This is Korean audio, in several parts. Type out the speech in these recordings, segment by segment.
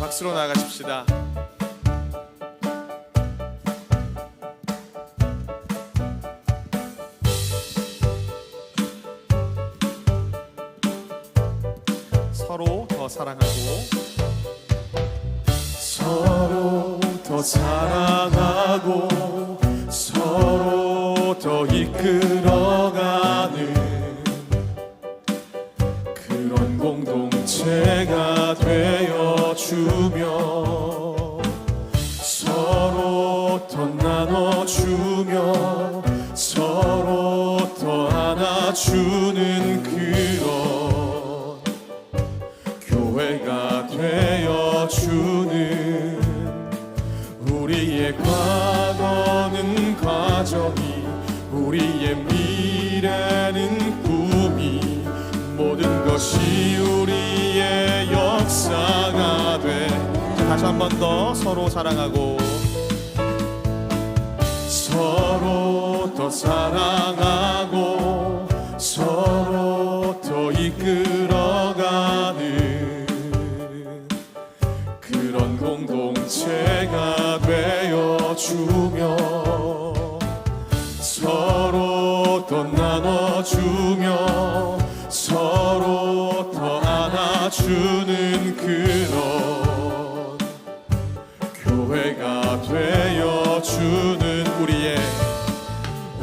박수로 나아가십시다. 서로 더 사랑하고 서로 더 사랑하고 서로 더 이끌어가는 그런 공동체가 되어주며 서로 더 나눠주며 서로 더 안아주는 그런 교회가 되어주는 우리의 과거는 과정이 우리의 미래는 꿈이 모든 것이 우리의 역사가 돼. 다시 한 번 더 서로 사랑하고 서로 더 사랑하고 서로 더 이끌어가는 그런 공동체가 되어주며 서로 더 나눠주며 서로 더 안아주는 그런 교회가 되어주는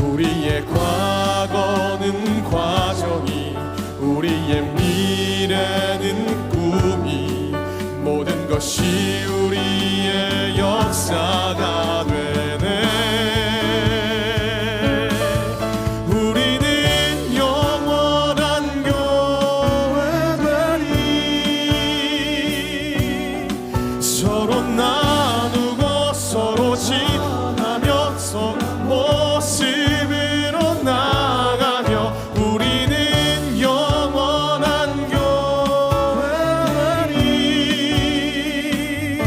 우리의 과거는 과정이 우리의 미래는 꿈이 모든 것이 우리의 역사가 되네. 우리는 영원한 교회들이 서로 나누고 서로 지나며 서로 모습으로 나가며 우리는 영원한 교회들이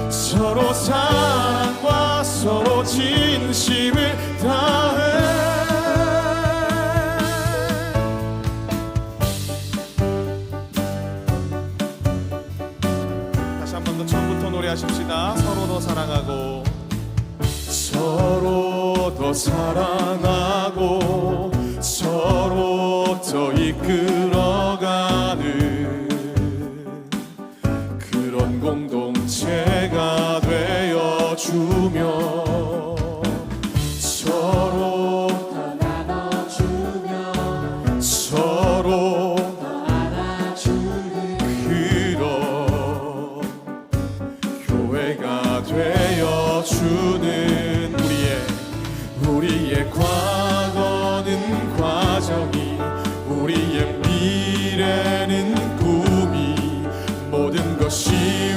서로 사랑과 서로 진심을 다해. 다시 한 번 더 처음부터 노래하십시다. 서로 더 사랑하고 서로 더 사랑하고 서로 더 이끌어가는 그런 공동체가 되어주며 서로 더 나눠주며 서로 더 안아주는 그런 교회가 되어주는 우리의 과거는 과정이 우리의 미래는 꿈이 모든 것이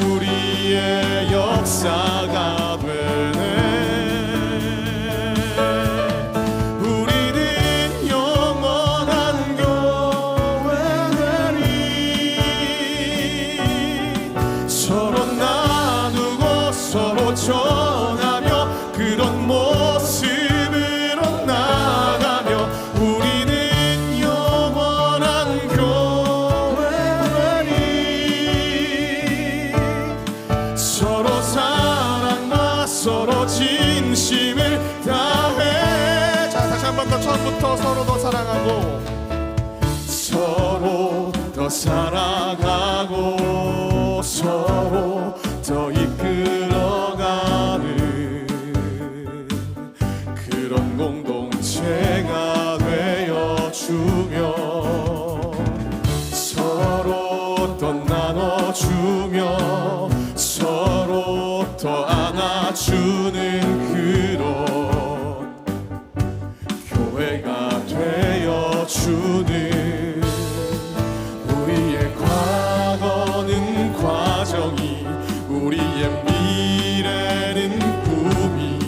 우리의 역사가 되네. 우리는 영원한 교회들이 서로 나누고 서로 전하며 그런 모습으로 나가며 우리는 영원한 교회들이 서로 사랑과 서로 진심을 다해. 자 다시 한 번 더 처음부터 서로 더 사랑하고 서로 더 사랑하고 서로 더 이끌어가는 그런 공동체가 되어주며 서로 더 나눠주며 서로 더 안아주는 그런 교회가 되어주는 우리의 과거는 과정이 우리의 미래는 꿈이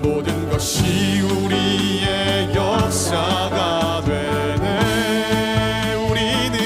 모든 것이 우리의 역사가 되네. 우리는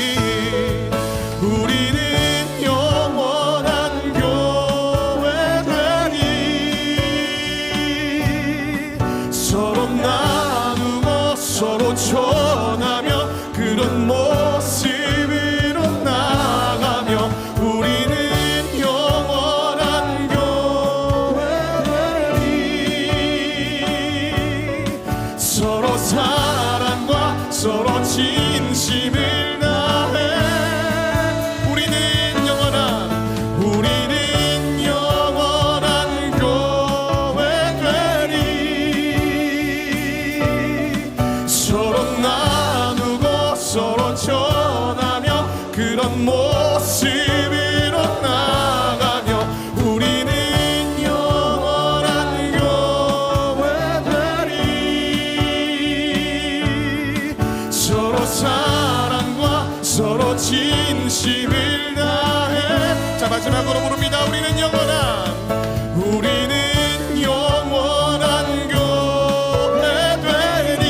모습으로 나가며 우리는 영원한 교회 되리. 서로 사랑과 서로 진심을 다해. 자, 마지막으로 부릅니다. 우리는 영원한 교회 되리.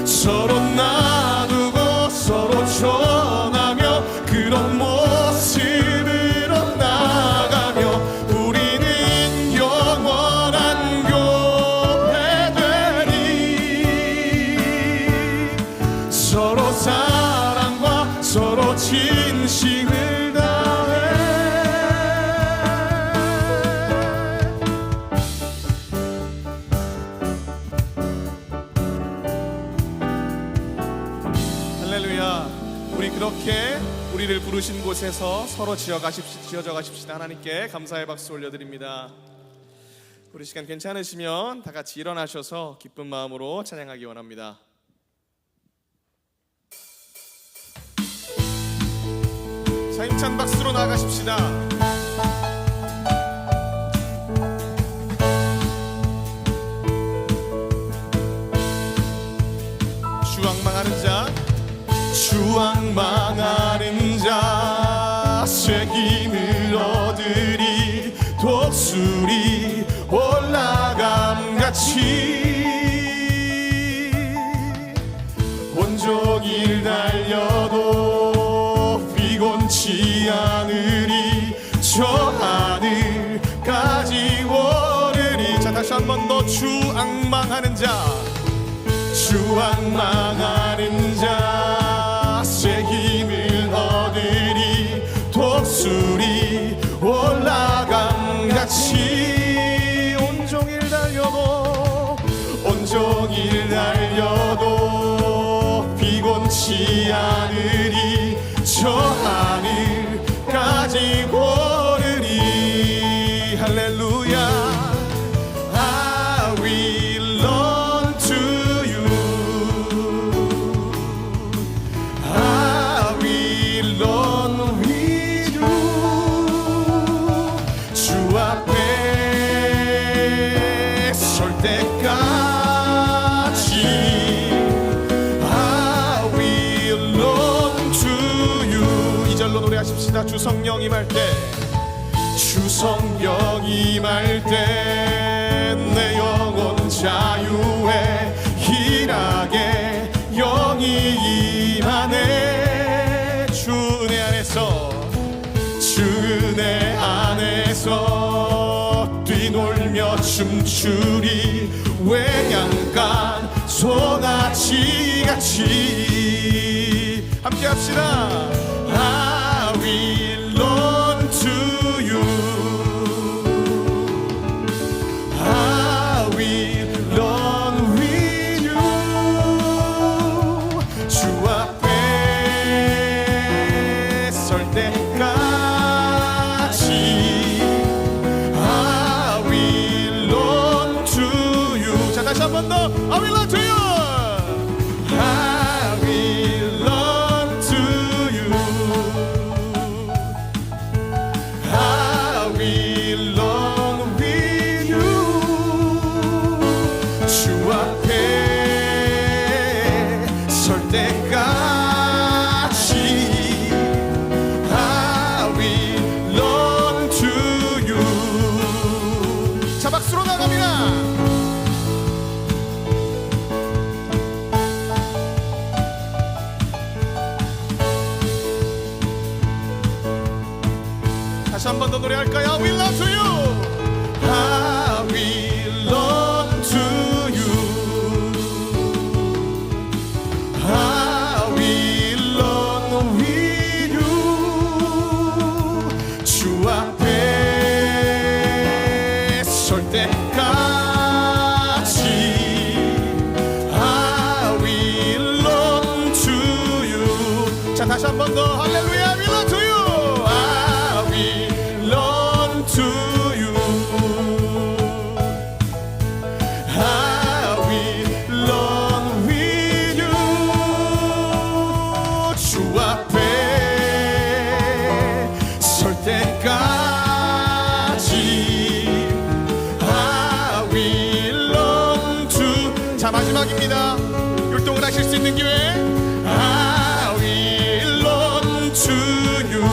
서로 나누고 서로 전하며 그런 모습으로 나가며 우리는 영원한 교회 되리. 서로 사랑과 서로 진심을 다해. 할렐루야. 우리 그렇게 우리를 부르신 곳에서 서로 지어져 가십시다. 하나님께 감사의 박수 올려드립니다. 우리 시간 괜찮으시면 다 같이 일어나셔서 기쁜 마음으로 찬양하기 원합니다. 자, 힘찬 박수로 나아가십시다. 주왕망하는 자 새 힘을 얻으리. 독수리 올라감같이 온종일 달려도 피곤치 않으리. 저 하늘까지 오르리. 자, 다시 한 번 더. 주앙망하는 자, 주왕망하는 자 새 힘을 얻으리. 독수리 올라감같이 온종일 달려도 피곤치 않으리. 저 하늘까지 오르리. 할렐루야. I will run to you. I will run with you. 주 앞에 설 때까지 I will run to you. 이 절로 노래하십시다. 주 성령 임할 때, 주 성령 임할 때 내 영혼 자유에 희락의 영이 임하네. 주 은혜 안에서 뛰놀며 춤추리. 외양간 소나치같이 함께 합시다. I will run to you. I will run with you. 주 앞에 설 때까지 I will run to you. 자, 다시 한 번 더. I will run to you. I will run to you. I will run with you. 주 앞에 설 때까지 I will run to you. 자, 박수로 나갑니다. 다시 한 번 더 노래할까요? I will run to you. I will run to you. I will run with you. 주 앞에 설 때까지 I will run to you. 자, 다시 한 번 더. 할렐루야. I will run to you. I will run to you. I will run with you. 주 주 앞에 설 때까지 I will run to. 자, 마지막입니다. 율동을 하실 수 있는 기회. I will run to you.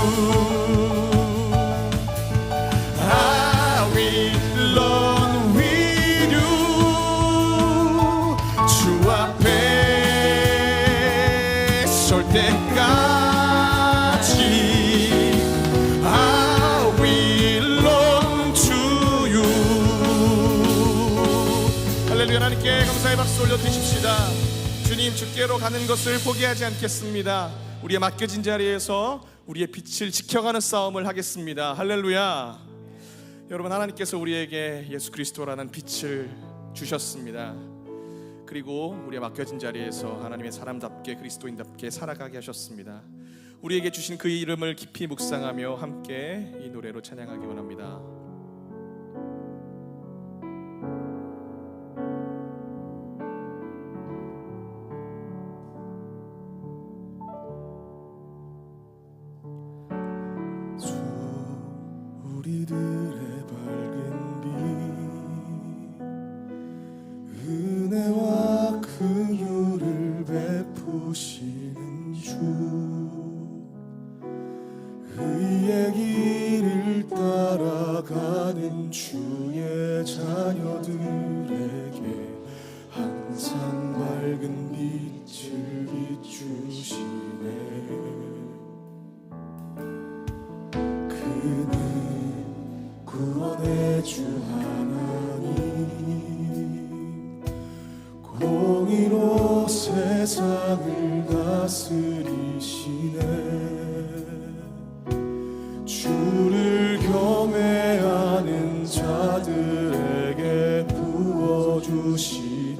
I will run with you. 주 앞에 설 때까지 I will run to you. 할렐루야. 하나님께 감사의 박수 올려드리십시다. 주님, 주께로 가는 것을 포기하지 않겠습니다. 우리의 맡겨진 자리에서 우리의 빛을 지켜가는 싸움을 하겠습니다. 할렐루야. 여러분, 하나님께서 우리에게 예수 그리스도라는 빛을 주셨습니다. 그리고 우리의 맡겨진 자리에서 하나님의 사람답게 그리스도인답게 살아가게 하셨습니다. 우리에게 주신 그 이름을 깊이 묵상하며 함께 이 노래로 찬양하기 원합니다. 우리들의 밝은 빛 은혜와 긍휼을 베푸시는 주 의의 길을 따라가는 주의 자녀들에게 항상 밝은 빛을 비추시네. 구원의 주 하나님 공의로 세상을 다스리시네. 주를 경외하는 자들에게 부어주시는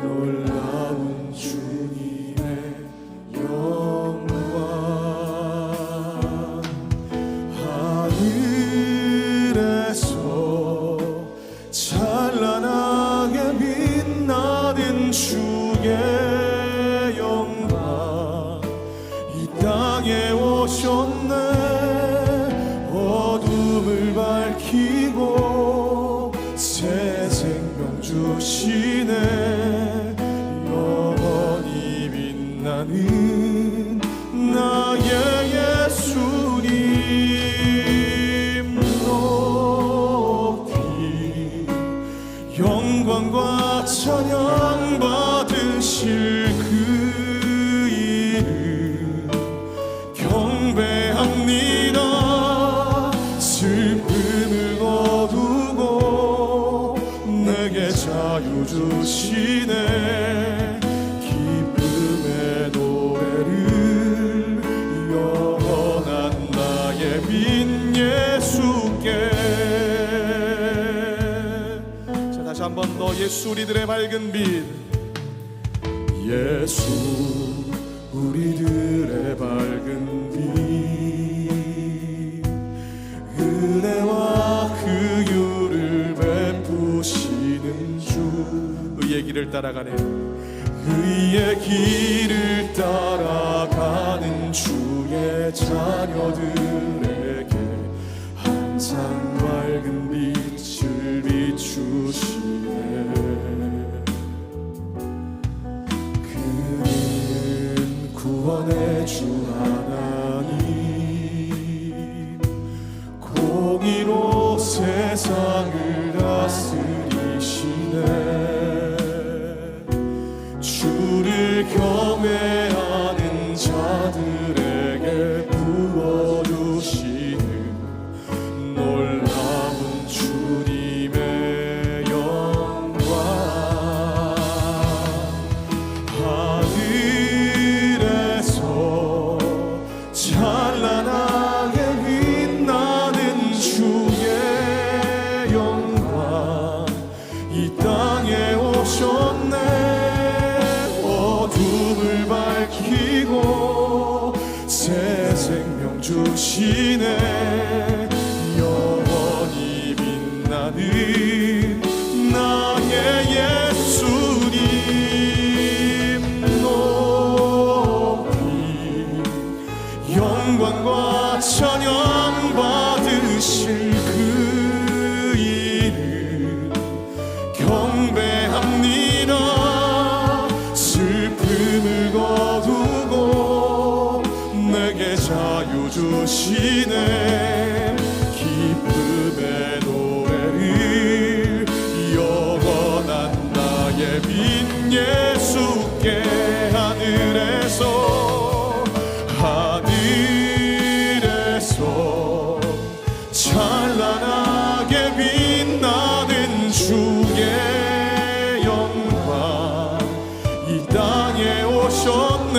놀라운 주님의 영광. 찬란하게 빛나는 주의 영광 이 땅에 오셨네. 어둠을 밝히고 새 생명 주시네. 영원히 빛나는 나의 예수님 높이 영광과 찬양 받으실 그 이름 경배합니다. 슬픔을 거두고 내게 자유 주시네. 기쁨의 노래를 영원한 나의 빛 예수께. 다시 한 번 더 예수 우리들의 밝은 빛. 예수 우리들의 밝은 빛 은혜와 긍휼을 베푸시는 주 의의 길을 따라가네. 의의 길을 따라가는 주의 자녀들에게 항상 밝은 빛을 비추시네. 그는 구원의 주 하나님 공의로 세상을 다스리시네. 주를 경외하는 자들에게 부어주시는 놀라운 주님의 영광. 하늘에서 찬란하게 빛나는 주의 영광 이 땅에 오셨네. 어둠을 밝히고 새 생명 주시네. 영원히 빛나는 나의 예수님 높이 영광과 찬양 받으실 그 이름 경배합니다. 슬픔을 거두고 내게 자유 주시네. 기쁨의 노래를 영원한 나의 빈 예수께 하늘에서 찬란하게 빛나는 주의 영광 이 땅에 오셨네.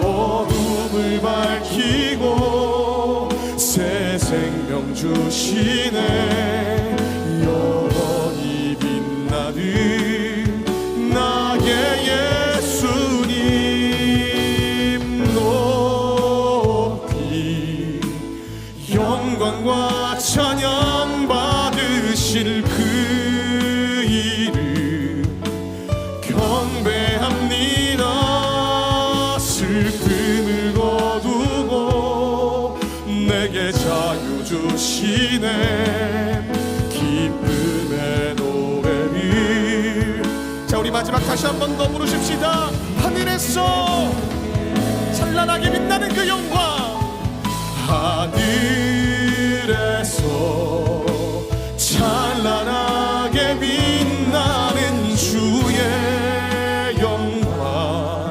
어둠을 밝히고 새 생명 주시네. 영원히 빛나는 나의 예수님 높이 영광과 찬양 받으실 그 이름 경배합니다. 슬픔을 거두고 내게 자유 주시네. 기쁨의 노래를 자 우리 마지막 다시 한 번 더 부르십시다. 하늘에서 찬란하게 빛나는 그 영광 하늘에서 찬란하게 빛나는 주의 영광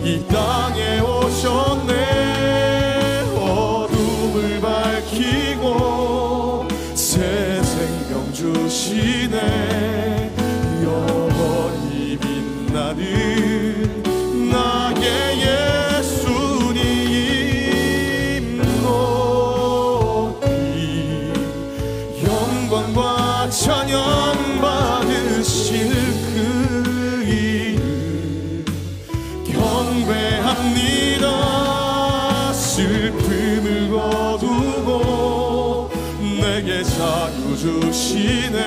이 땅에 오셨네. 어둠을 밝히고 새 생명 주시네. 영원히 빛나는 나의 예수님 높이 영광과 찬양 받으실 그 이름 경배합니다. 슬픔을 거두고 내게 자유 주시네.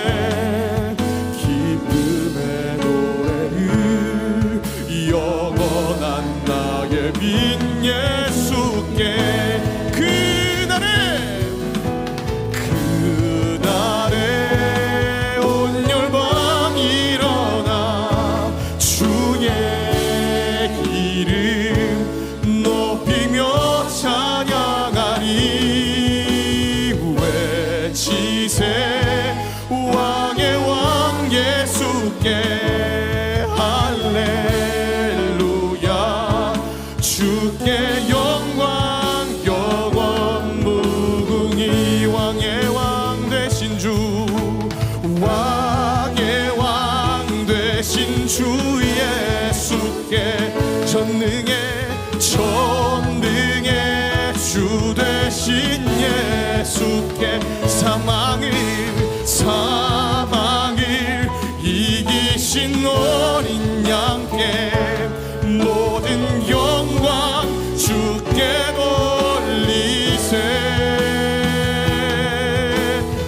기쁨의 노래를 영원한 나의 빈 예수께 그날에 온 열방 일어나 주의 이름 높이며 찬양하리. 외치세 왕의 왕 예수께 할렐루야. 주께 영광 영원 무궁히 왕의 왕 되신 주 왕의 왕 되신 주 예수께 전능의 주 되신 예수께 사망을 이기신 어린 양께 모든 영광 주께 돌리세.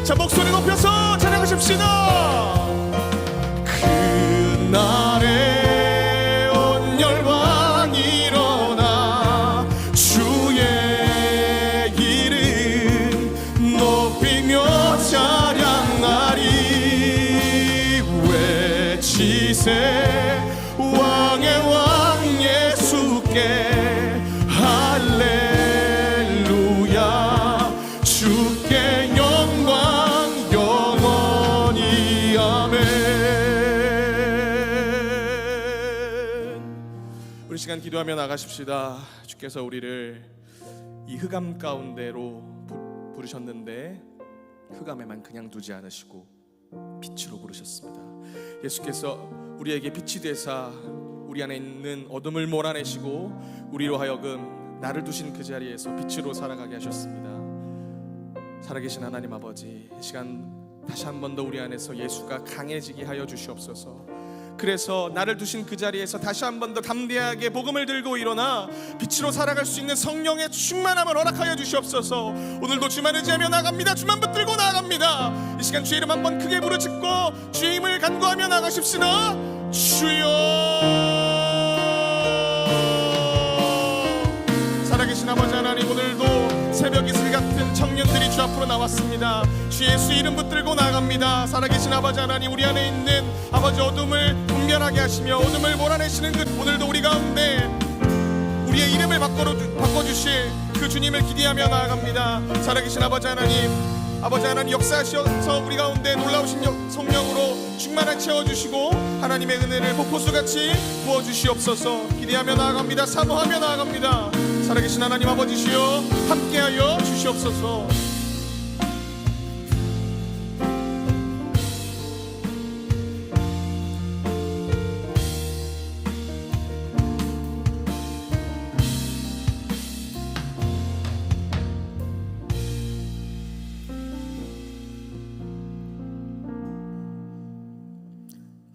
자 목소리 높여서 찬양하십시다. 그날에 온 열방 일어나 주의 이름 높이며 찬양하리. 외치세 왕의 왕 예수께 할렐루야. 주께 영광 영원히 아멘. 우리 시간 기도하며 나가십시다. 주께서 우리를 이 흑암 가운데로 부르셨는데 흑암에만 그냥 두지 않으시고 빛으로 부르셨습니다. 예수께서 우리에게 빛이 되사 우리 안에 있는 어둠을 몰아내시고 우리로 하여금 나를 두신 그 자리에서 빛으로 살아가게 하셨습니다. 살아계신 하나님 아버지, 이 시간 다시 한 번 더 우리 안에서 예수가 강해지게 하여 주시옵소서. 그래서 나를 두신 그 자리에서 다시 한 번 더 담대하게 복음을 들고 일어나 빛으로 살아갈 수 있는 성령의 충만함을 허락하여 주시옵소서. 오늘도 주만 의지하며 나갑니다. 주만 붙들고 나갑니다. 이 시간 주의 이름 한번 크게 부르짖고 주의 힘을 간구하며 나가십시다. 주여. 살아계신 아버지 앞으로 나왔습니다. 주 예수 이름 붙들고 나아갑니다. 살아계신 아버지 하나님, 우리 안에 있는 아버지 어둠을 분별하게 하시며 어둠을 몰아내시는 그 오늘도 우리 가운데 우리의 이름을 바꿔주실 그 주님을 기대하며 나아갑니다. 살아계신 아버지 하나님 역사하셔서 우리 가운데 놀라우신 성령으로 충만하게 채워주시고 하나님의 은혜를 폭포수같이 부어주시옵소서. 기대하며 나아갑니다. 사모하며 나아갑니다. 살아계신 하나님 아버지시여 함께하여 주시옵소서.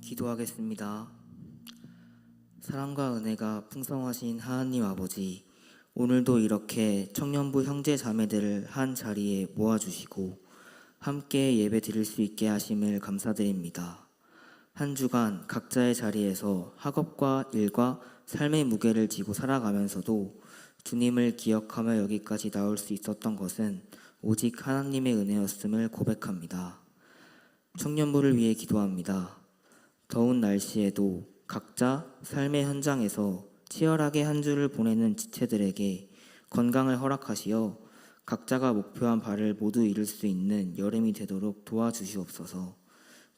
기도하겠습니다. 사랑과 은혜가 풍성하신 하나님 아버지, 오늘도 이렇게 청년부 형제 자매들을 한 자리에 모아주시고 함께 예배 드릴 수 있게 하심을 감사드립니다. 한 주간 각자의 자리에서 학업과 일과 삶의 무게를 지고 살아가면서도 주님을 기억하며 여기까지 나올 수 있었던 것은 오직 하나님의 은혜였음을 고백합니다. 청년부를 위해 기도합니다. 더운 날씨에도 각자 삶의 현장에서 치열하게 한 주를 보내는 지체들에게 건강을 허락하시어 각자가 목표한 바를 모두 이룰 수 있는 여름이 되도록 도와주시옵소서.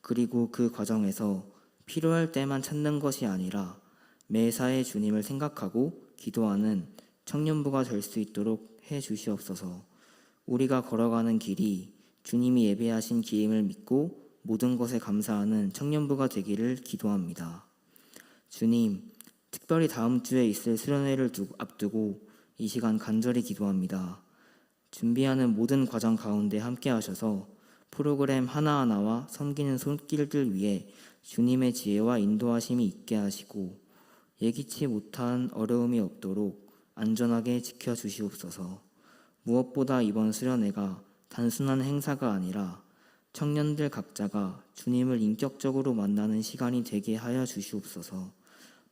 그리고 그 과정에서 필요할 때만 찾는 것이 아니라 매사에 주님을 생각하고 기도하는 청년부가 될 수 있도록 해 주시옵소서. 우리가 걸어가는 길이 주님이 예배하신 길임을 믿고 모든 것에 감사하는 청년부가 되기를 기도합니다. 주님, 특별히 다음 주에 있을 수련회를 앞두고 이 시간 간절히 기도합니다. 준비하는 모든 과정 가운데 함께 하셔서 프로그램 하나하나와 섬기는 손길들 위에 주님의 지혜와 인도하심이 있게 하시고 예기치 못한 어려움이 없도록 안전하게 지켜주시옵소서. 무엇보다 이번 수련회가 단순한 행사가 아니라 청년들 각자가 주님을 인격적으로 만나는 시간이 되게 하여 주시옵소서.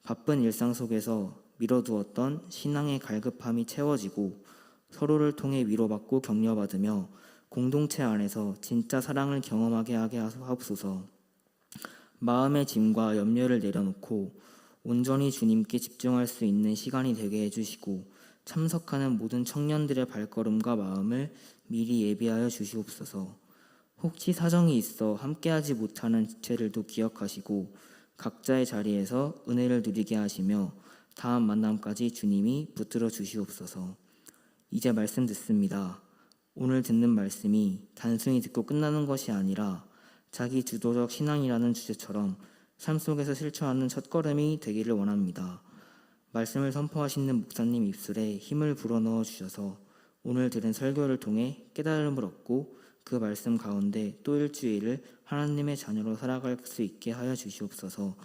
바쁜 일상 속에서 미뤄두었던 신앙의 갈급함이 채워지고 서로를 통해 위로받고 격려받으며 공동체 안에서 진짜 사랑을 경험하게 하게 하옵소서. 마음의 짐과 염려를 내려놓고 온전히 주님께 집중할 수 있는 시간이 되게 해주시고 참석하는 모든 청년들의 발걸음과 마음을 미리 예비하여 주시옵소서. 혹시 사정이 있어 함께하지 못하는 지체들도 기억하시고 각자의 자리에서 은혜를 누리게 하시며 다음 만남까지 주님이 붙들어 주시옵소서. 이제 말씀 듣습니다. 오늘 듣는 말씀이 단순히 듣고 끝나는 것이 아니라 자기 주도적 신앙이라는 주제처럼 삶 속에서 실천하는 첫걸음이 되기를 원합니다. 말씀을 선포하시는 목사님 입술에 힘을 불어넣어 주셔서 오늘 들은 설교를 통해 깨달음을 얻고 그 말씀 가운데 또 일주일을 하나님의 자녀로 살아갈 수 있게 하여 주시옵소서.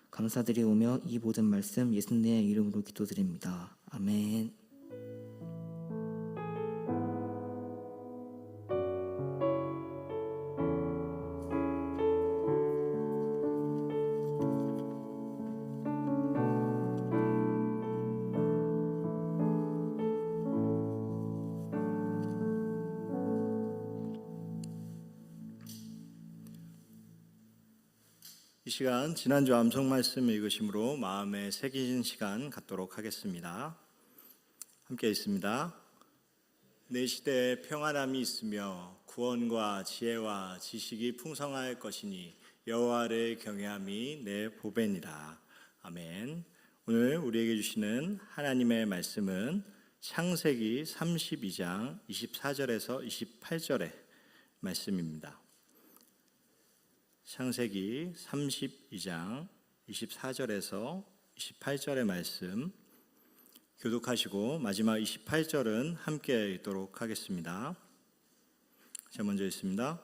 감사드리오며 이 모든 말씀 예수님의 이름으로 기도드립니다. 아멘. 이 시간 지난주 암송 말씀 읽으심으로 마음에 새기신 시간 갖도록 하겠습니다. 함께 읽습니다. 내 시대에 평안함이 있으며 구원과 지혜와 지식이 풍성할 것이니 여호와를 경외함이 내 보배니라. 아멘. 오늘 우리에게 주시는 하나님의 말씀은 창세기 32장 24절에서 28절의 말씀입니다. 창세기 32장 24절에서 28절의 말씀 교독하시고 마지막 28절은 함께 읽도록 하겠습니다. 제가 먼저 읽습니다.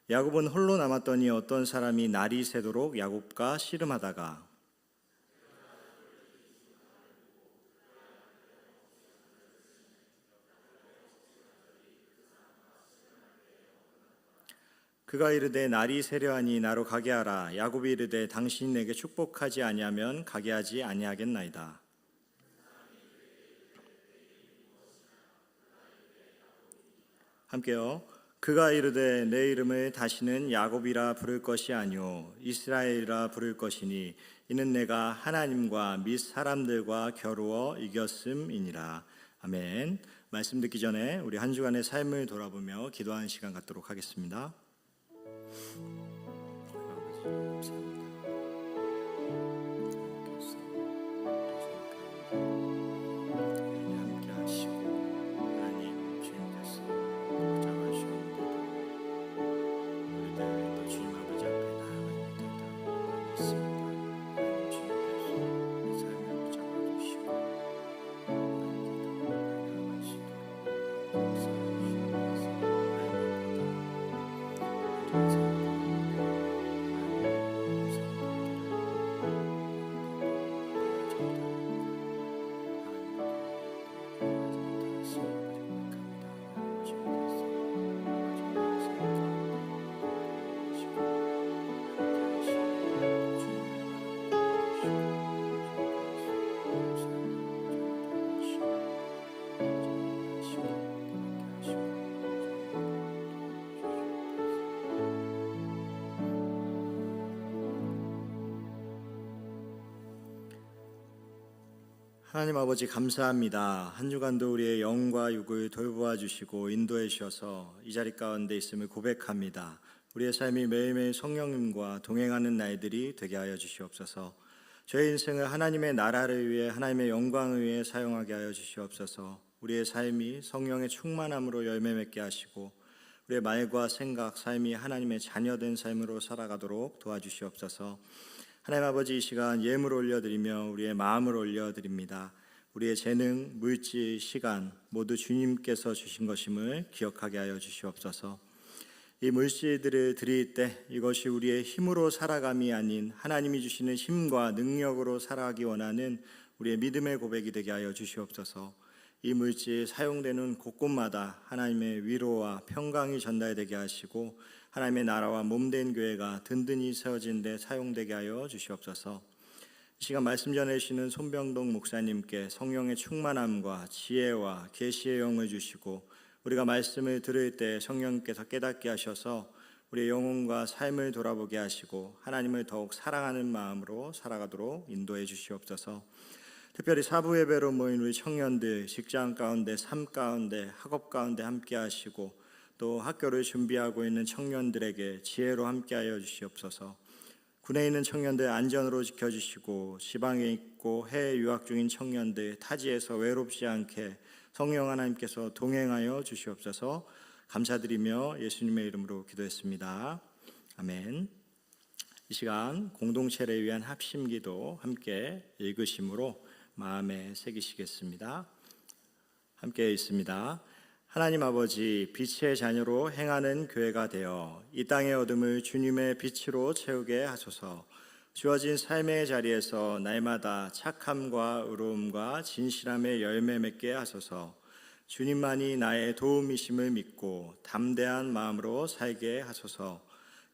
야곱은 홀로 남았더니 어떤 사람이 날이 새도록 야곱과 씨름하다가 그가 이르되 날이 새려하니 나로 가게 하라. 야곱이 이르되 당신이 내게 축복하지 아니하면 가게 하지 아니하겠나이다. 함께요. 그가 이르되 내 이름을 다시는 야곱이라 부를 것이 아니요 이스라엘이라 부를 것이니 이는 내가 하나님과 및 사람들과 겨루어 이겼음이니라. 아멘. 말씀 듣기 전에 우리 한 주간의 삶을 돌아보며 기도하는 시간 갖도록 하겠습니다. 함께 하시고 하나님 주님께서 붙잡아주셨는데도 우리들 또 주님 아버지 앞에 나아가는 때도 있습니다. 하나님 주님께서 내 삶을 붙잡아주시고 하나님께도 나아갈 수 있도록 역사하시옵소서. 하나님 아버지 감사합니다. 한 주간도 우리의 영과 육을 돌보아 주시고 인도해 주셔서 이 자리 가운데 있음을 고백합니다. 우리의 삶이 매일매일 성령님과 동행하는 날들이 되게 하여 주시옵소서. 저의 인생을 하나님의 나라를 위해 하나님의 영광을 위해 사용하게 하여 주시옵소서. 우리의 삶이 성령의 충만함으로 열매 맺게 하시고 우리의 말과 생각, 삶이 하나님의 자녀된 삶으로 살아가도록 도와주시옵소서. 하나님 아버지 이 시간 예물 올려드리며 우리의 마음을 올려드립니다. 우리의 재능, 물질, 시간 모두 주님께서 주신 것임을 기억하게 하여 주시옵소서. 이 물질들을 드릴 때 이것이 우리의 힘으로 살아감이 아닌 하나님이 주시는 힘과 능력으로 살아가기 원하는 우리의 믿음의 고백이 되게 하여 주시옵소서. 이 물질 사용되는 곳곳마다 하나님의 위로와 평강이 전달되게 하시고 하나님의 나라와 몸된 교회가 든든히 세워진 데 사용되게 하여 주시옵소서. 이 시간 말씀 전해주시는 손병동 목사님께 성령의 충만함과 지혜와 계시의 영을 주시고 우리가 말씀을 들을 때 성령께서 깨닫게 하셔서 우리의 영혼과 삶을 돌아보게 하시고 하나님을 더욱 사랑하는 마음으로 살아가도록 인도해 주시옵소서. 특별히 사부 예배로 모인 우리 청년들 직장 가운데, 삶 가운데, 학업 가운데 함께 하시고 또 학교를 준비하고 있는 청년들에게 지혜로 함께하여 주시옵소서. 군에 있는 청년들 안전으로 지켜주시고 지방에 있고 해외 유학 중인 청년들 타지에서 외롭지 않게 성령 하나님께서 동행하여 주시옵소서. 감사드리며 예수님의 이름으로 기도했습니다. 아멘. 이 시간 공동체를 위한 합심기도 함께 읽으심으로 마음에 새기시겠습니다. 함께 읽습니다. 하나님 아버지, 빛의 자녀로 행하는 교회가 되어 이 땅의 어둠을 주님의 빛으로 채우게 하소서. 주어진 삶의 자리에서 날마다 착함과 의로움과 진실함의 열매 맺게 하소서. 주님만이 나의 도움이심을 믿고 담대한 마음으로 살게 하소서.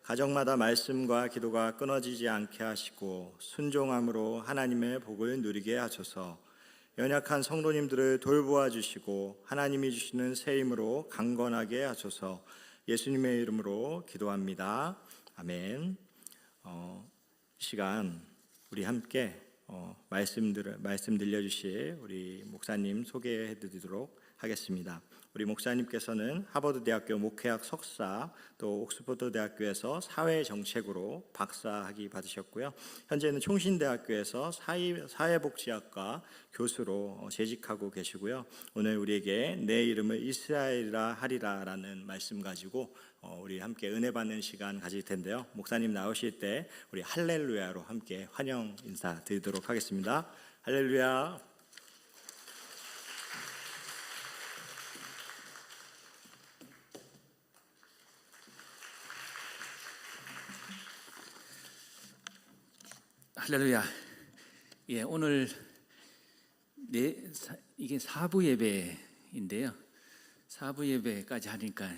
가정마다 말씀과 기도가 끊어지지 않게 하시고 순종함으로 하나님의 복을 누리게 하소서. 연약한 성도님들을 돌보아 주시고 하나님이 주시는 새 힘으로 강건하게 하소서. 예수님의 이름으로 기도합니다. 아멘. 이 시간 우리 함께 말씀 들려주실 우리 목사님 소개해드리도록 하겠습니다. 우리 목사님께서는 하버드대학교 목회학 석사, 또 옥스퍼드 대학교에서 사회정책으로 박사학위 받으셨고요. 현재는 총신대학교에서 사회복지학과 교수로 재직하고 계시고요. 오늘 우리에게 내 이름을 이스라엘이라 하리라라는 말씀 가지고 우리 함께 은혜 받는 시간 가질 텐데요. 목사님 나오실 때 우리 할렐루야로 함께 환영 인사 드리도록 하겠습니다. 할렐루야. 할렐루야. 예, 오늘 이게 사부 예배인데요. 사부 예배까지 하니까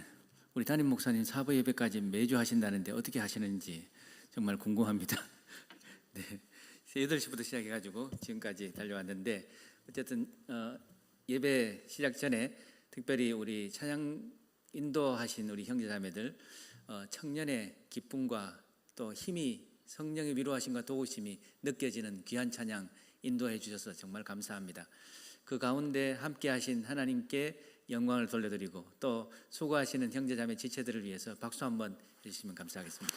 우리 담임 목사님 사부 예배까지 매주 하신다는데 어떻게 하시는지 정말 궁금합니다. 네, 8시부터 시작해가지고 지금까지 달려왔는데 어쨌든 예배 시작 전에 특별히 우리 찬양 인도하신 우리 형제자매들 청년의 기쁨과 또 힘이 성령의 위로하심과 도우심이 느껴지는 귀한 찬양 인도해 주셔서 정말 감사합니다. 그 가운데 함께 하신 하나님께 영광을 돌려드리고 또 수고하시는 형제자매 지체들을 위해서 박수 한번 해주시면 감사하겠습니다.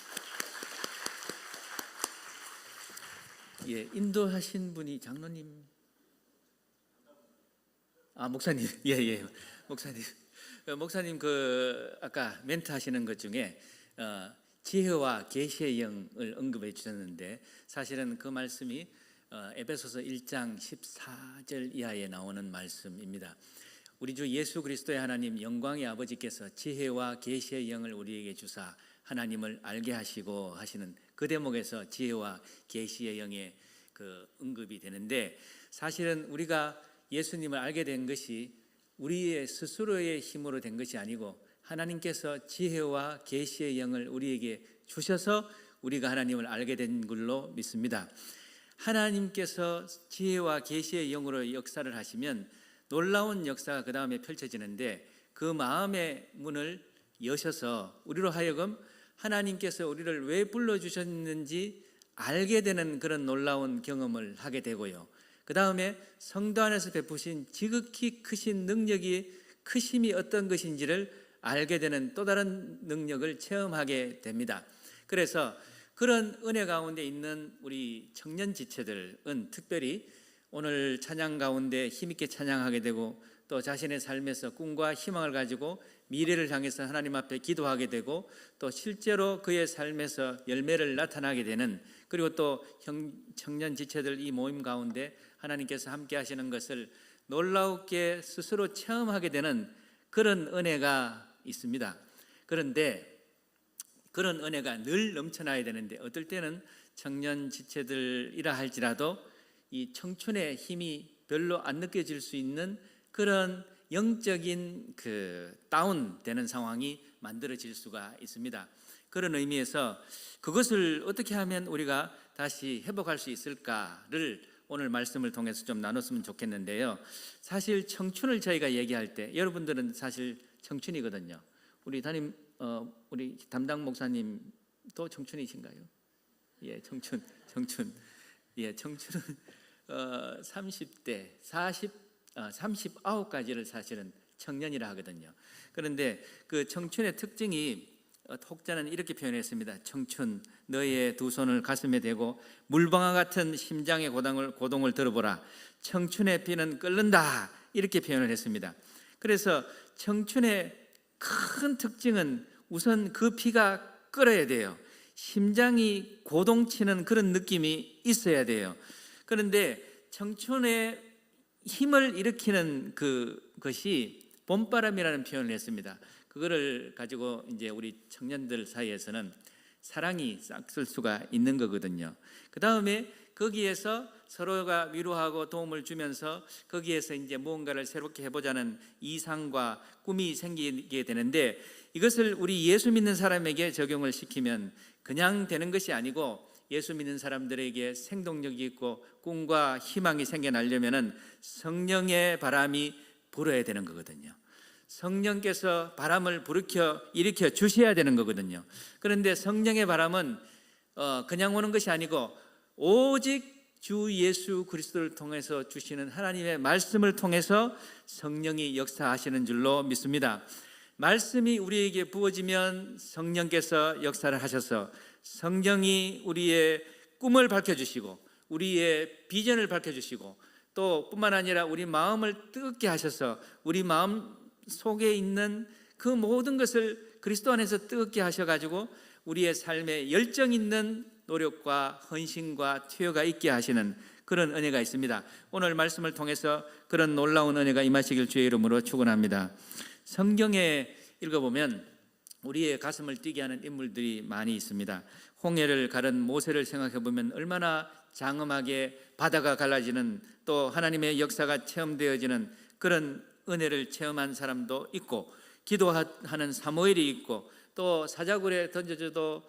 예, 인도하신 분이 장로님, 목사님, 예, 목사님 그 아까 멘트 하시는 것 중에 지혜와 계시의 영을 언급해 주셨는데 사실은 그 말씀이 에베소서 1장 14절 이하에 나오는 말씀입니다. 우리 주 예수 그리스도의 하나님 영광의 아버지께서 지혜와 계시의 영을 우리에게 주사 하나님을 알게 하시고 하시는 그 대목에서 지혜와 계시의 영의 그 언급이 되는데 사실은 우리가 예수님을 알게 된 것이 우리의 스스로의 힘으로 된 것이 아니고 하나님께서 지혜와 계시의 영을 우리에게 주셔서 우리가 하나님을 알게 된 걸로 믿습니다. 하나님께서 지혜와 계시의 영으로 역사를 하시면 놀라운 역사가 그 다음에 펼쳐지는데 그 마음의 문을 여셔서 우리로 하여금 하나님께서 우리를 왜 불러주셨는지 알게 되는 그런 놀라운 경험을 하게 되고요. 그 다음에 성도 안에서 베푸신 지극히 크신 능력이 크심이 어떤 것인지를 알게 되는 또 다른 능력을 체험하게 됩니다. 그래서 그런 은혜 가운데 있는 우리 청년 지체들은 특별히 오늘 찬양 가운데 힘있게 찬양하게 되고 또 자신의 삶에서 꿈과 희망을 가지고 미래를 향해서 하나님 앞에 기도하게 되고 또 실제로 그의 삶에서 열매를 나타나게 되는 그리고 또 청년 지체들 이 모임 가운데 하나님께서 함께 하시는 것을 놀랍게 스스로 체험하게 되는 그런 은혜가 있습니다. 그런데 그런 은혜가 늘 넘쳐나야 되는데 어떨 때는 청년 지체들이라 할지라도 이 청춘의 힘이 별로 안 느껴질 수 있는 그런 영적인 그 다운되는 상황이 만들어질 수가 있습니다. 그런 의미에서 그것을 어떻게 하면 우리가 다시 회복할 수 있을까를 오늘 말씀을 통해서 좀 나눴으면 좋겠는데요. 사실 청춘을 저희가 얘기할 때 여러분들은 사실 청춘이거든요. 우리 우리 담당 목사님도 청춘이신가요? 예, 청춘. 예, 청춘은 30대, 39까지를 사실은 청년이라 하거든요. 그런데 그 청춘의 특징이 혹자는 이렇게 표현했습니다. 청춘, 너의 두 손을 가슴에 대고 물방아 같은 심장의 고동을 들어보라. 청춘의 피는 끓는다. 이렇게 표현을 했습니다. 그래서 청춘의 큰 특징은 우선 그 피가 끓어야 돼요. 심장이 고동치는 그런 느낌이 있어야 돼요. 그런데 청춘의 힘을 일으키는 그것이 봄바람이라는 표현을 했습니다. 그거를 가지고 이제 우리 청년들 사이에서는 사랑이 싹쓸 수가 있는 거거든요. 그 다음에 거기에서 서로가 위로하고 도움을 주면서 거기에서 이제 무언가를 새롭게 해보자는 이상과 꿈이 생기게 되는데 이것을 우리 예수 믿는 사람에게 적용을 시키면 그냥 되는 것이 아니고 예수 믿는 사람들에게 생동력이 있고 꿈과 희망이 생겨나려면 성령의 바람이 불어야 되는 거거든요. 성령께서 바람을 일으켜 주셔야 되는 거거든요. 그런데 성령의 바람은 그냥 오는 것이 아니고 오직 주 예수 그리스도를 통해서 주시는 하나님의 말씀을 통해서 성령이 역사하시는 줄로 믿습니다. 말씀이 우리에게 부어지면 성령께서 역사를 하셔서 성령이 우리의 꿈을 밝혀주시고 우리의 비전을 밝혀주시고 또 뿐만 아니라 우리 마음을 뜨겁게 하셔서 우리 마음 속에 있는 그 모든 것을 그리스도 안에서 뜨겁게 하셔가지고 우리의 삶에 열정 있는 노력과 헌신과 투여가 있게 하시는 그런 은혜가 있습니다. 오늘 말씀을 통해서 그런 놀라운 은혜가 임하시길 주의 이름으로 축원합니다. 성경에 읽어보면 우리의 가슴을 뛰게 하는 인물들이 많이 있습니다. 홍해를 가른 모세를 생각해보면 얼마나 장엄하게 바다가 갈라지는 또 하나님의 역사가 체험되어지는 그런 은혜를 체험한 사람도 있고 기도하는 사무엘이 있고 또 사자굴에 던져져도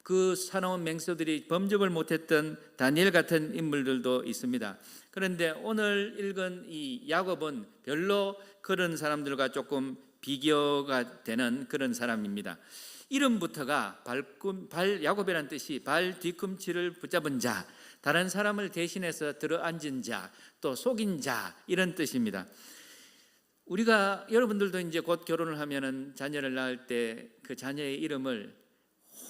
그 사나운 맹수들이 범접을 못했던 다니엘 같은 인물들도 있습니다. 그런데 오늘 읽은 이 야곱은 별로 그런 사람들과 조금 비교가 되는 그런 사람입니다. 이름부터가 야곱이라는 뜻이 발 뒤꿈치를 붙잡은 자, 다른 사람을 대신해서 들어앉은 자, 또 속인 자, 이런 뜻입니다. 우리가 여러분들도 이제 곧 결혼을 하면은 자녀를 낳을 때 그 자녀의 이름을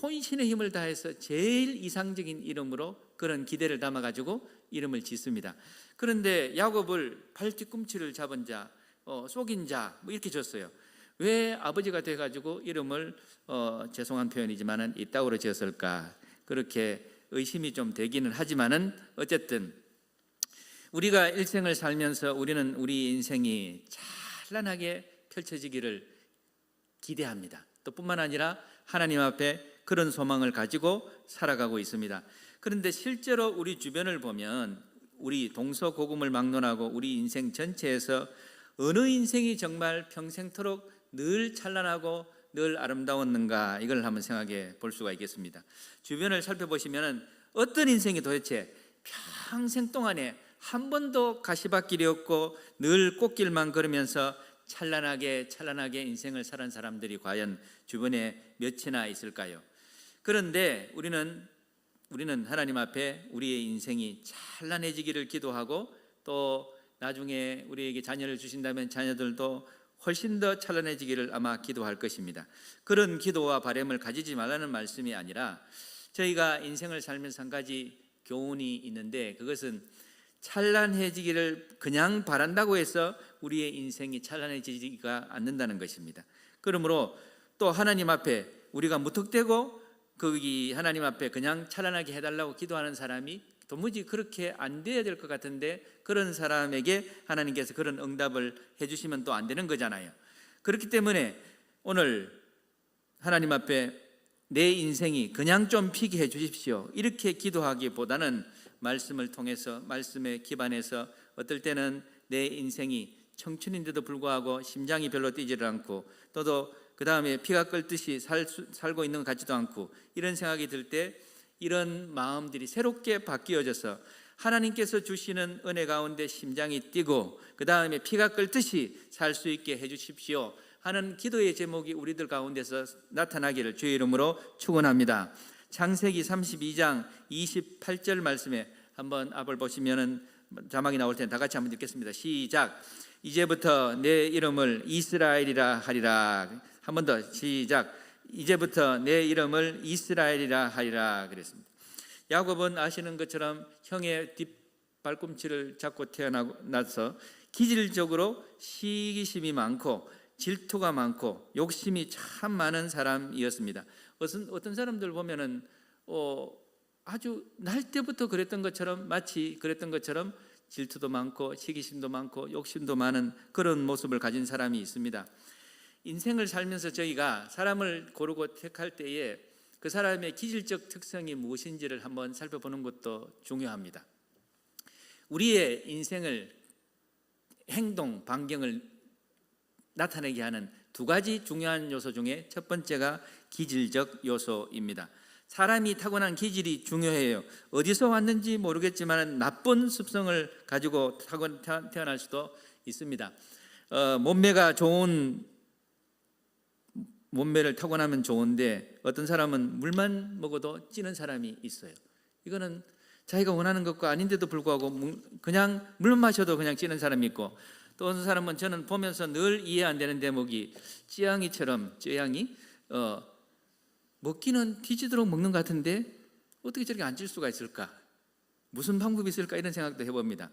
혼신의 힘을 다해서 제일 이상적인 이름으로 그런 기대를 담아 가지고 이름을 짓습니다. 그런데 야곱을 발 뒤꿈치를 잡은 자, 속인 자, 뭐 이렇게 줬어요. 왜 아버지가 돼 가지고 이름을 죄송한 표현이지만은 이따구로 지었을까? 그렇게 의심이 좀 되기는 하지만은 어쨌든 우리가 일생을 살면서 우리는 우리 인생이 찬란하게 펼쳐지기를 기대합니다. 또 뿐만 아니라 하나님 앞에 그런 소망을 가지고 살아가고 있습니다. 그런데 실제로 우리 주변을 보면 우리 동서고금을 막론하고 우리 인생 전체에서 어느 인생이 정말 평생토록 늘 찬란하고 늘 아름다웠는가, 이걸 한번 생각해 볼 수가 있겠습니다. 주변을 살펴보시면 어떤 인생이 도대체 평생 동안에 한 번도 가시밭길이 없고 늘 꽃길만 걸으면서 찬란하게 인생을 살은 사람들이 과연 주변에 몇이나 있을까요? 그런데 우리는 하나님 앞에 우리의 인생이 찬란해지기를 기도하고, 또 나중에 우리에게 자녀를 주신다면 자녀들도 훨씬 더 찬란해지기를 아마 기도할 것입니다. 그런 기도와 바람을 가지지 말라는 말씀이 아니라, 저희가 인생을 살면서 한 가지 교훈이 있는데, 그것은 찬란해지기를 그냥 바란다고 해서 우리의 인생이 찬란해지지가 않는다는 것입니다. 그러므로 또 하나님 앞에 우리가 무턱대고 거기 하나님 앞에 그냥 찬란하게 해달라고 기도하는 사람이 도무지 그렇게 안 돼야 될 것 같은데, 그런 사람에게 하나님께서 그런 응답을 해주시면 또 안 되는 거잖아요. 그렇기 때문에 오늘 하나님 앞에 내 인생이 그냥 좀 피게 해 주십시오, 이렇게 기도하기보다는 말씀을 통해서, 말씀에 기반해서, 어떨 때는 내 인생이 청춘인데도 불구하고 심장이 별로 뛰지를 않고, 또도 그 다음에 피가 끓듯이 살고 있는 것 같지도 않고, 이런 생각이 들 때 이런 마음들이 새롭게 바뀌어져서 하나님께서 주시는 은혜 가운데 심장이 뛰고 그 다음에 피가 끓듯이 살 수 있게 해주십시오 하는 기도의 제목이 우리들 가운데서 나타나기를 주의 이름으로 축원합니다. 창세기 32장 28절 말씀에 한번 앞을 보시면은 자막이 나올 텐데 다 같이 한번 읽겠습니다. 시작. 이제부터 내 이름을 이스라엘이라 하리라. 한 번 더 시작. 이제부터 내 이름을 이스라엘이라 하리라 그랬습니다. 야곱은 아시는 것처럼 형의 뒷발꿈치를 잡고 태어나서 기질적으로 시기심이 많고 질투가 많고 욕심이 참 많은 사람이었습니다. 어떤 사람들 보면은 아주 날 때부터 그랬던 것처럼, 마치 그랬던 것처럼 질투도 많고 시기심도 많고 욕심도 많은 그런 모습을 가진 사람이 있습니다. 인생을 살면서 저희가 사람을 고르고 택할 때에 그 사람의 기질적 특성이 무엇인지를 한번 살펴보는 것도 중요합니다. 우리의 인생을, 행동, 반경을 나타내게 하는 두 가지 중요한 요소 중에 첫 번째가 기질적 요소입니다. 사람이 타고난 기질이 중요해요. 어디서 왔는지 모르겠지만 나쁜 습성을 가지고 태어날 수도 있습니다. 몸매가 좋은 몸매를 타고나면 좋은데 어떤 사람은 물만 먹어도 찌는 사람이 있어요. 이거는 자기가 원하는 것과 아닌데도 불구하고 그냥 물만 마셔도 그냥 찌는 사람이 있고, 또 어떤 사람은 저는 보면서 늘 이해 안 되는 대목이 찌양이처럼, 찌양이 먹기는 뒤지도록 먹는 것 같은데 어떻게 저렇게 안 찔 수가 있을까? 무슨 방법이 있을까? 이런 생각도 해봅니다.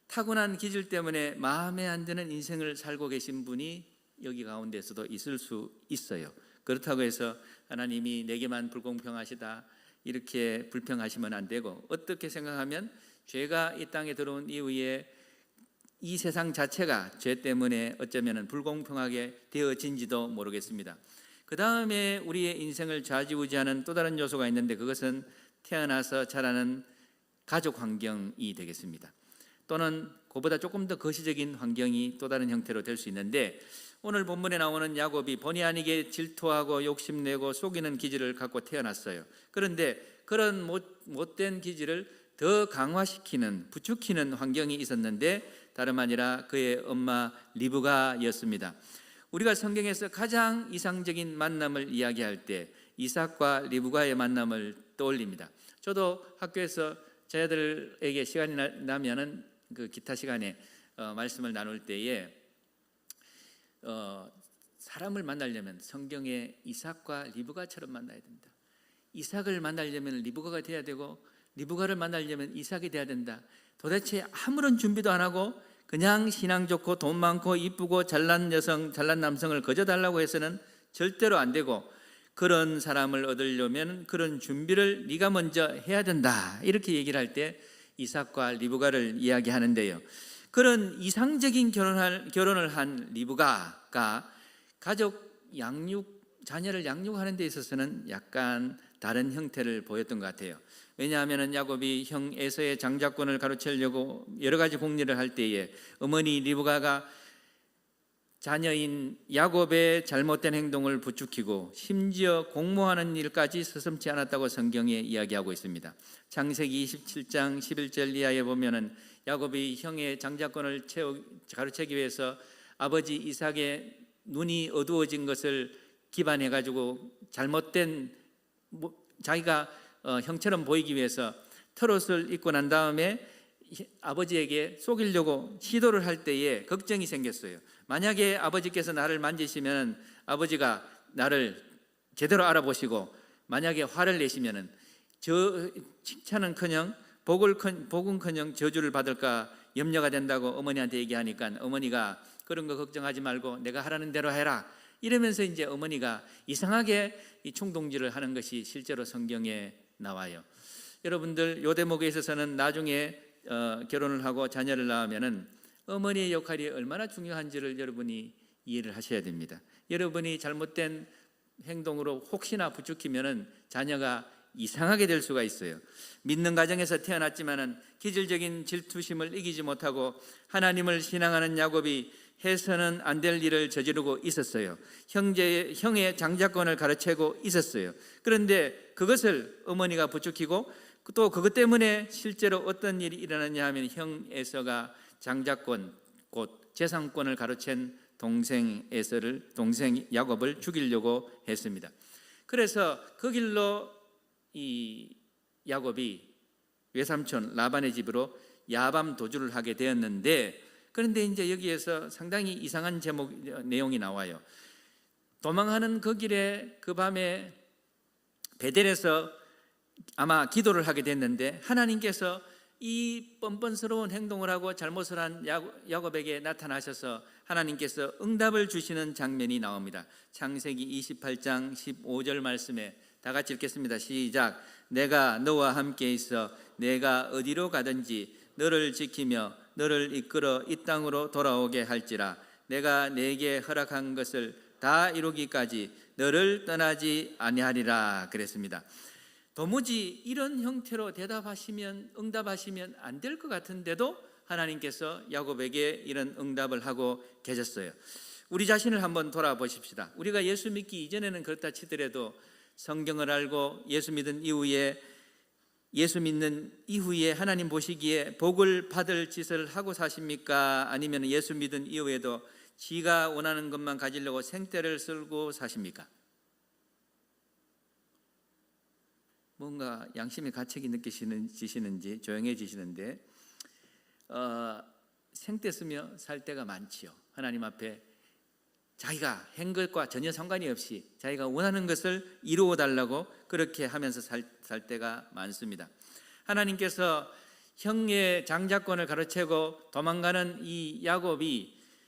타고난 기질 때문에 마음에 안 드는 인생을 살고 계신 분이 여기 가운데서도 있을 수 있어요. 그렇다고 해서 하나님이 내게만 불공평하시다 이렇게 불평하시면 안 되고, 어떻게 생각하면 죄가 이 땅에 들어온 이후에 이 세상 자체가 죄 때문에 어쩌면 불공평하게 되어진지도 모르겠습니다. 그 다음에 우리의 인생을 좌지우지하는 또 다른 요소가 있는데, 그것은 태어나서 자라는 가족 환경이 되겠습니다. 또는 그보다 조금 더 거시적인 환경이 또 다른 형태로 될 수 있는데, 오늘 본문에 나오는 야곱이 본의 아니게 질투하고 욕심내고 속이는 기질을 갖고 태어났어요. 그런데 그런 못된 기질을 더 강화시키는, 부추기는 환경이 있었는데 다름 아니라 그의 엄마 리브가였습니다. 우리가 성경에서 가장 이상적인 만남을 이야기할 때 이삭과 리브가의 만남을 떠올립니다. 저도 학교에서 저희들에게 시간이 나면은 그 기타 시간에 말씀을 나눌 때에 사람을 만나려면 성경에 이삭과 리브가처럼 만나야 된다. 이삭을 만나려면 리브가가 돼야 되고 리브가를 만나려면 이삭이 돼야 된다. 도대체 아무런 준비도 안 하고 그냥 신앙 좋고 돈 많고 이쁘고 잘난 여성, 잘난 남성을 거저달라고 해서는 절대로 안 되고, 그런 사람을 얻으려면 그런 준비를 네가 먼저 해야 된다. 이렇게 얘기를 할 때 이삭과 리브가를 이야기하는데요. 그런 이상적인 결혼을 한 리브가가 가족 자녀를 양육하는 데 있어서는 약간 다른 형태를 보였던 것 같아요. 왜냐하면 야곱이 형 에서의 장자권을 가로채려고 여러 가지 공리를 할 때에 어머니 리브가가 자녀인 야곱의 잘못된 행동을 부추기고 심지어 공모하는 일까지 서슴지 않았다고 성경에 이야기하고 있습니다. 창세기 27장 11절 이하에 보면은 야곱이 형의 장자권을 가로채기 위해서 아버지 이삭의 눈이 어두워진 것을 기반해 가지고 잘못된 자기가 형처럼 보이기 위해서 털옷을 입고 난 다음에 아버지에게 속이려고 시도를 할 때에 걱정이 생겼어요. 만약에 아버지께서 나를 만지시면 아버지가 나를 제대로 알아보시고 만약에 화를 내시면 저 칭찬은커녕 복은커녕 저주를 받을까 염려가 된다고 어머니한테 얘기하니까 어머니가 그런 거 걱정하지 말고 내가 하라는 대로 해라 이러면서 이제 어머니가 이상하게 이 충동질을 하는 것이 실제로 성경에 나와요. 여러분들 요 대목에 있어서는 나중에 결혼을 하고 자녀를 낳으면은 어머니의 역할이 얼마나 중요한지를 여러분이 이해를 하셔야 됩니다. 여러분이 잘못된 행동으로 혹시나 부추기면은 자녀가 이상하게 될 수가 있어요. 믿는 가정에서 태어났지만은 기질적인 질투심을 이기지 못하고 하나님을 신앙하는 야곱이 해서는 안 될 일을 저지르고 있었어요. 형의 장자권을 가로채고 있었어요. 그런데 그것을 어머니가 부추기고 또 그것 때문에 실제로 어떤 일이 일어났냐 하면 형 에서가 장자권 곧 재산권을 가로챈 동생 야곱을 죽이려고 했습니다. 그래서 그 길로 이 야곱이 외삼촌 라반의 집으로 야밤 도주를 하게 되었는데, 그런데 이제 여기에서 상당히 이상한 내용이 나와요. 도망하는 그 길에 그 밤에 베델에서 아마 기도를 하게 됐는데 하나님께서 이 뻔뻔스러운 행동을 하고 잘못을 한 야곱에게 나타나셔서 하나님께서 응답을 주시는 장면이 나옵니다. 창세기 28장 15절 말씀에 다 같이 읽겠습니다. 시작. 내가 너와 함께 있어 내가 어디로 가든지 너를 지키며 너를 이끌어 이 땅으로 돌아오게 할지라. 내가 내게 허락한 것을 다 이루기까지 너를 떠나지 아니하리라 그랬습니다. 도무지 이런 형태로 응답하시면 안 될 것 같은데도 하나님께서 야곱에게 이런 응답을 하고 계셨어요. 우리 자신을 한번 돌아보십시다. 우리가 예수 믿기 이전에는 그렇다 치더라도 성경을 알고 예수 믿는 이후에 하나님 보시기에 복을 받을 짓을 하고 사십니까? 아니면 예수 믿은 이후에도 지가 원하는 것만 가지려고 생떼를 쓸고 사십니까? 뭔가 양심의 가책이 느껴지시는지 조용해지시는데 생떼 쓰며 살 때가 많지요. 하나님 앞에 자기가 한 것과 전혀 상관이 없이 자기가 원하는 것을 이루어 달라고 그렇게 하면서 살 때가 많습니다. 하나님께서 형의 장자권을 가로채고 도망가는 이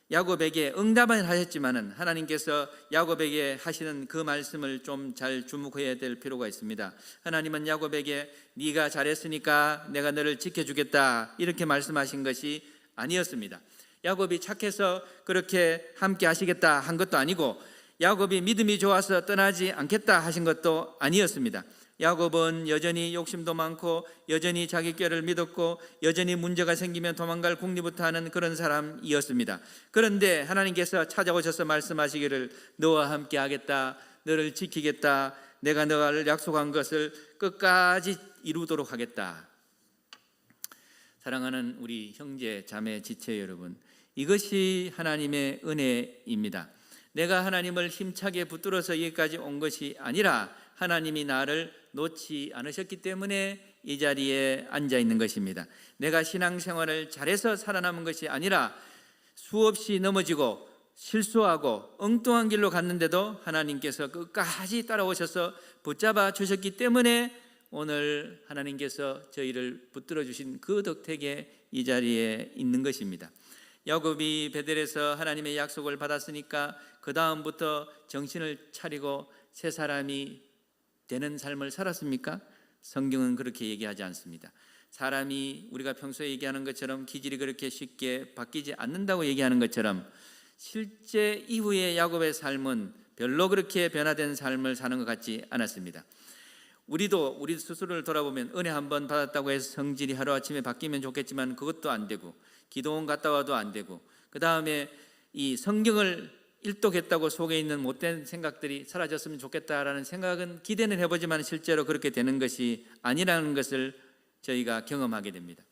야곱에게 응답을 하셨지만은 하나님께서 야곱에게 하시는 그 말씀을 좀 잘 주목해야 될 필요가 있습니다. 하나님은 야곱에게 네가 잘했으니까 내가 너를 지켜주겠다 이렇게 말씀하신 것이 아니었습니다. 야곱이 착해서 그렇게 함께 하시겠다 한 것도 아니고 야곱이 믿음이 좋아서 떠나지 않겠다 하신 것도 아니었습니다. 야곱은 여전히 욕심도 많고 여전히 자기 꾀를 믿었고 여전히 문제가 생기면 도망갈 궁리부터 하는 그런 사람이었습니다. 그런데 하나님께서 찾아오셔서 말씀하시기를 너와 함께 하겠다, 너를 지키겠다, 내가 너를 약속한 것을 끝까지 이루도록 하겠다. 사랑하는 우리 형제 자매 지체 여러분, 이것이 하나님의 은혜입니다. 내가 하나님을 힘차게 붙들어서 여기까지 온 것이 아니라 하나님이 나를 놓지 않으셨기 때문에 이 자리에 앉아 있는 것입니다. 내가 신앙생활을 잘해서 살아남은 것이 아니라 수없이 넘어지고 실수하고 엉뚱한 길로 갔는데도 하나님께서 끝까지 따라오셔서 붙잡아 주셨기 때문에 오늘 하나님께서 저희를 붙들어 주신 그 덕택에 이 자리에 있는 것입니다. 야곱이 베델에서 하나님의 약속을 받았으니까 그 다음부터 정신을 차리고 새 사람이 되는 삶을 살았습니까? 성경은 그렇게 얘기하지 않습니다. 사람이 우리가 평소에 얘기하는 것처럼 기질이 그렇게 쉽게 바뀌지 않는다고 얘기하는 것처럼 실제 이후의 야곱의 삶은 별로 그렇게 변화된 삶을 사는 것 같지 않았습니다. 우리도 우리 스스로를 돌아보면 은혜 한번 받았다고 해서 성질이 하루아침에 바뀌면 좋겠지만 그것도 안 되고, 기도원 갔다 와도 안 되고, 그 다음에 이 성경을 일독했다고 속에 있는 못된 생각들이 사라졌으면 좋겠다라는 생각은 기대는 해보지만 실제로 그렇게 되는 것이 아니라는 것을 저희가 경험하게 됩니다.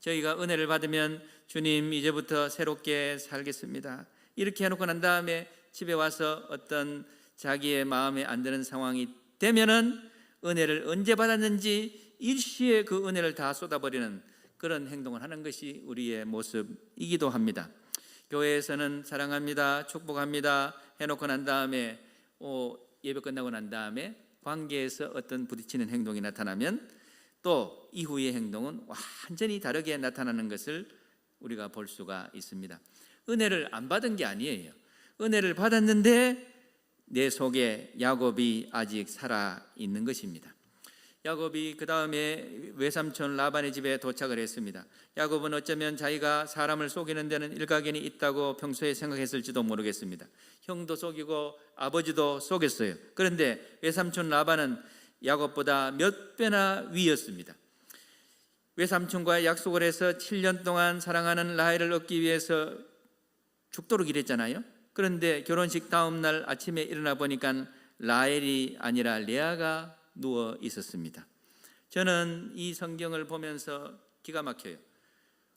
저희가 은혜를 받으면 주님 이제부터 새롭게 살겠습니다 이렇게 해놓고 난 다음에 집에 와서 어떤 자기의 마음에 안 드는 상황이 되면은 은혜를 언제 받았는지 일시에 그 은혜를 다 쏟아버리는 그런 행동을 하는 것이 우리의 모습이기도 합니다. 교회에서는 사랑합니다, 축복합니다 해놓고 난 다음에 예배 끝나고 난 다음에 관계에서 어떤 부딪히는 행동이 나타나면 또 이후의 행동은 완전히 다르게 나타나는 것을 우리가 볼 수가 있습니다. 은혜를 안 받은 게 아니에요. 은혜를 받았는데 내 속에 야곱이 아직 살아 있는 것입니다. 야곱이 그 다음에 외삼촌 라반의 집에 도착을 했습니다. 야곱은 어쩌면 자기가 사람을 속이는 데는 일가견이 있다고 평소에 생각했을지도 모르겠습니다. 형도 속이고 아버지도 속였어요. 그런데 외삼촌 라반은 야곱보다 몇 배나 위였습니다. 외삼촌과 약속을 해서 7년 동안 사랑하는 라헬을 얻기 위해서 죽도록 일했잖아요. 그런데 결혼식 다음 날 아침에 일어나 보니까 라헬이 아니라 레아가 누워 있었습니다. 저는 이 성경을 보면서 기가 막혀요.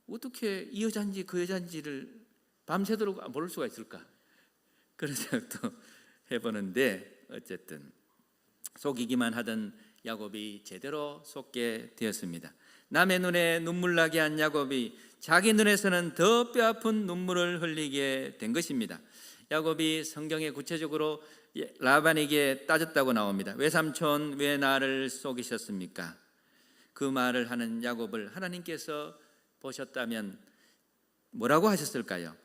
어떻게 이 여자인지 그 여자인지를 밤새도록 모를 수가 있을까? 그런 생각도 해보는데 어쨌든 속이기만 하던 야곱이 제대로 속게 되었습니다. 남의 눈에 눈물 나게 한 야곱이 자기 눈에서는 더 뼈아픈 눈물을 흘리게 된 것입니다. 야곱이 성경에 구체적으로 라반에게 따졌다고 나옵니다. 외삼촌 왜 나를 속이셨습니까? 그 말을 하는 야곱을 하나님께서 보셨다면 뭐라고 하셨을까요?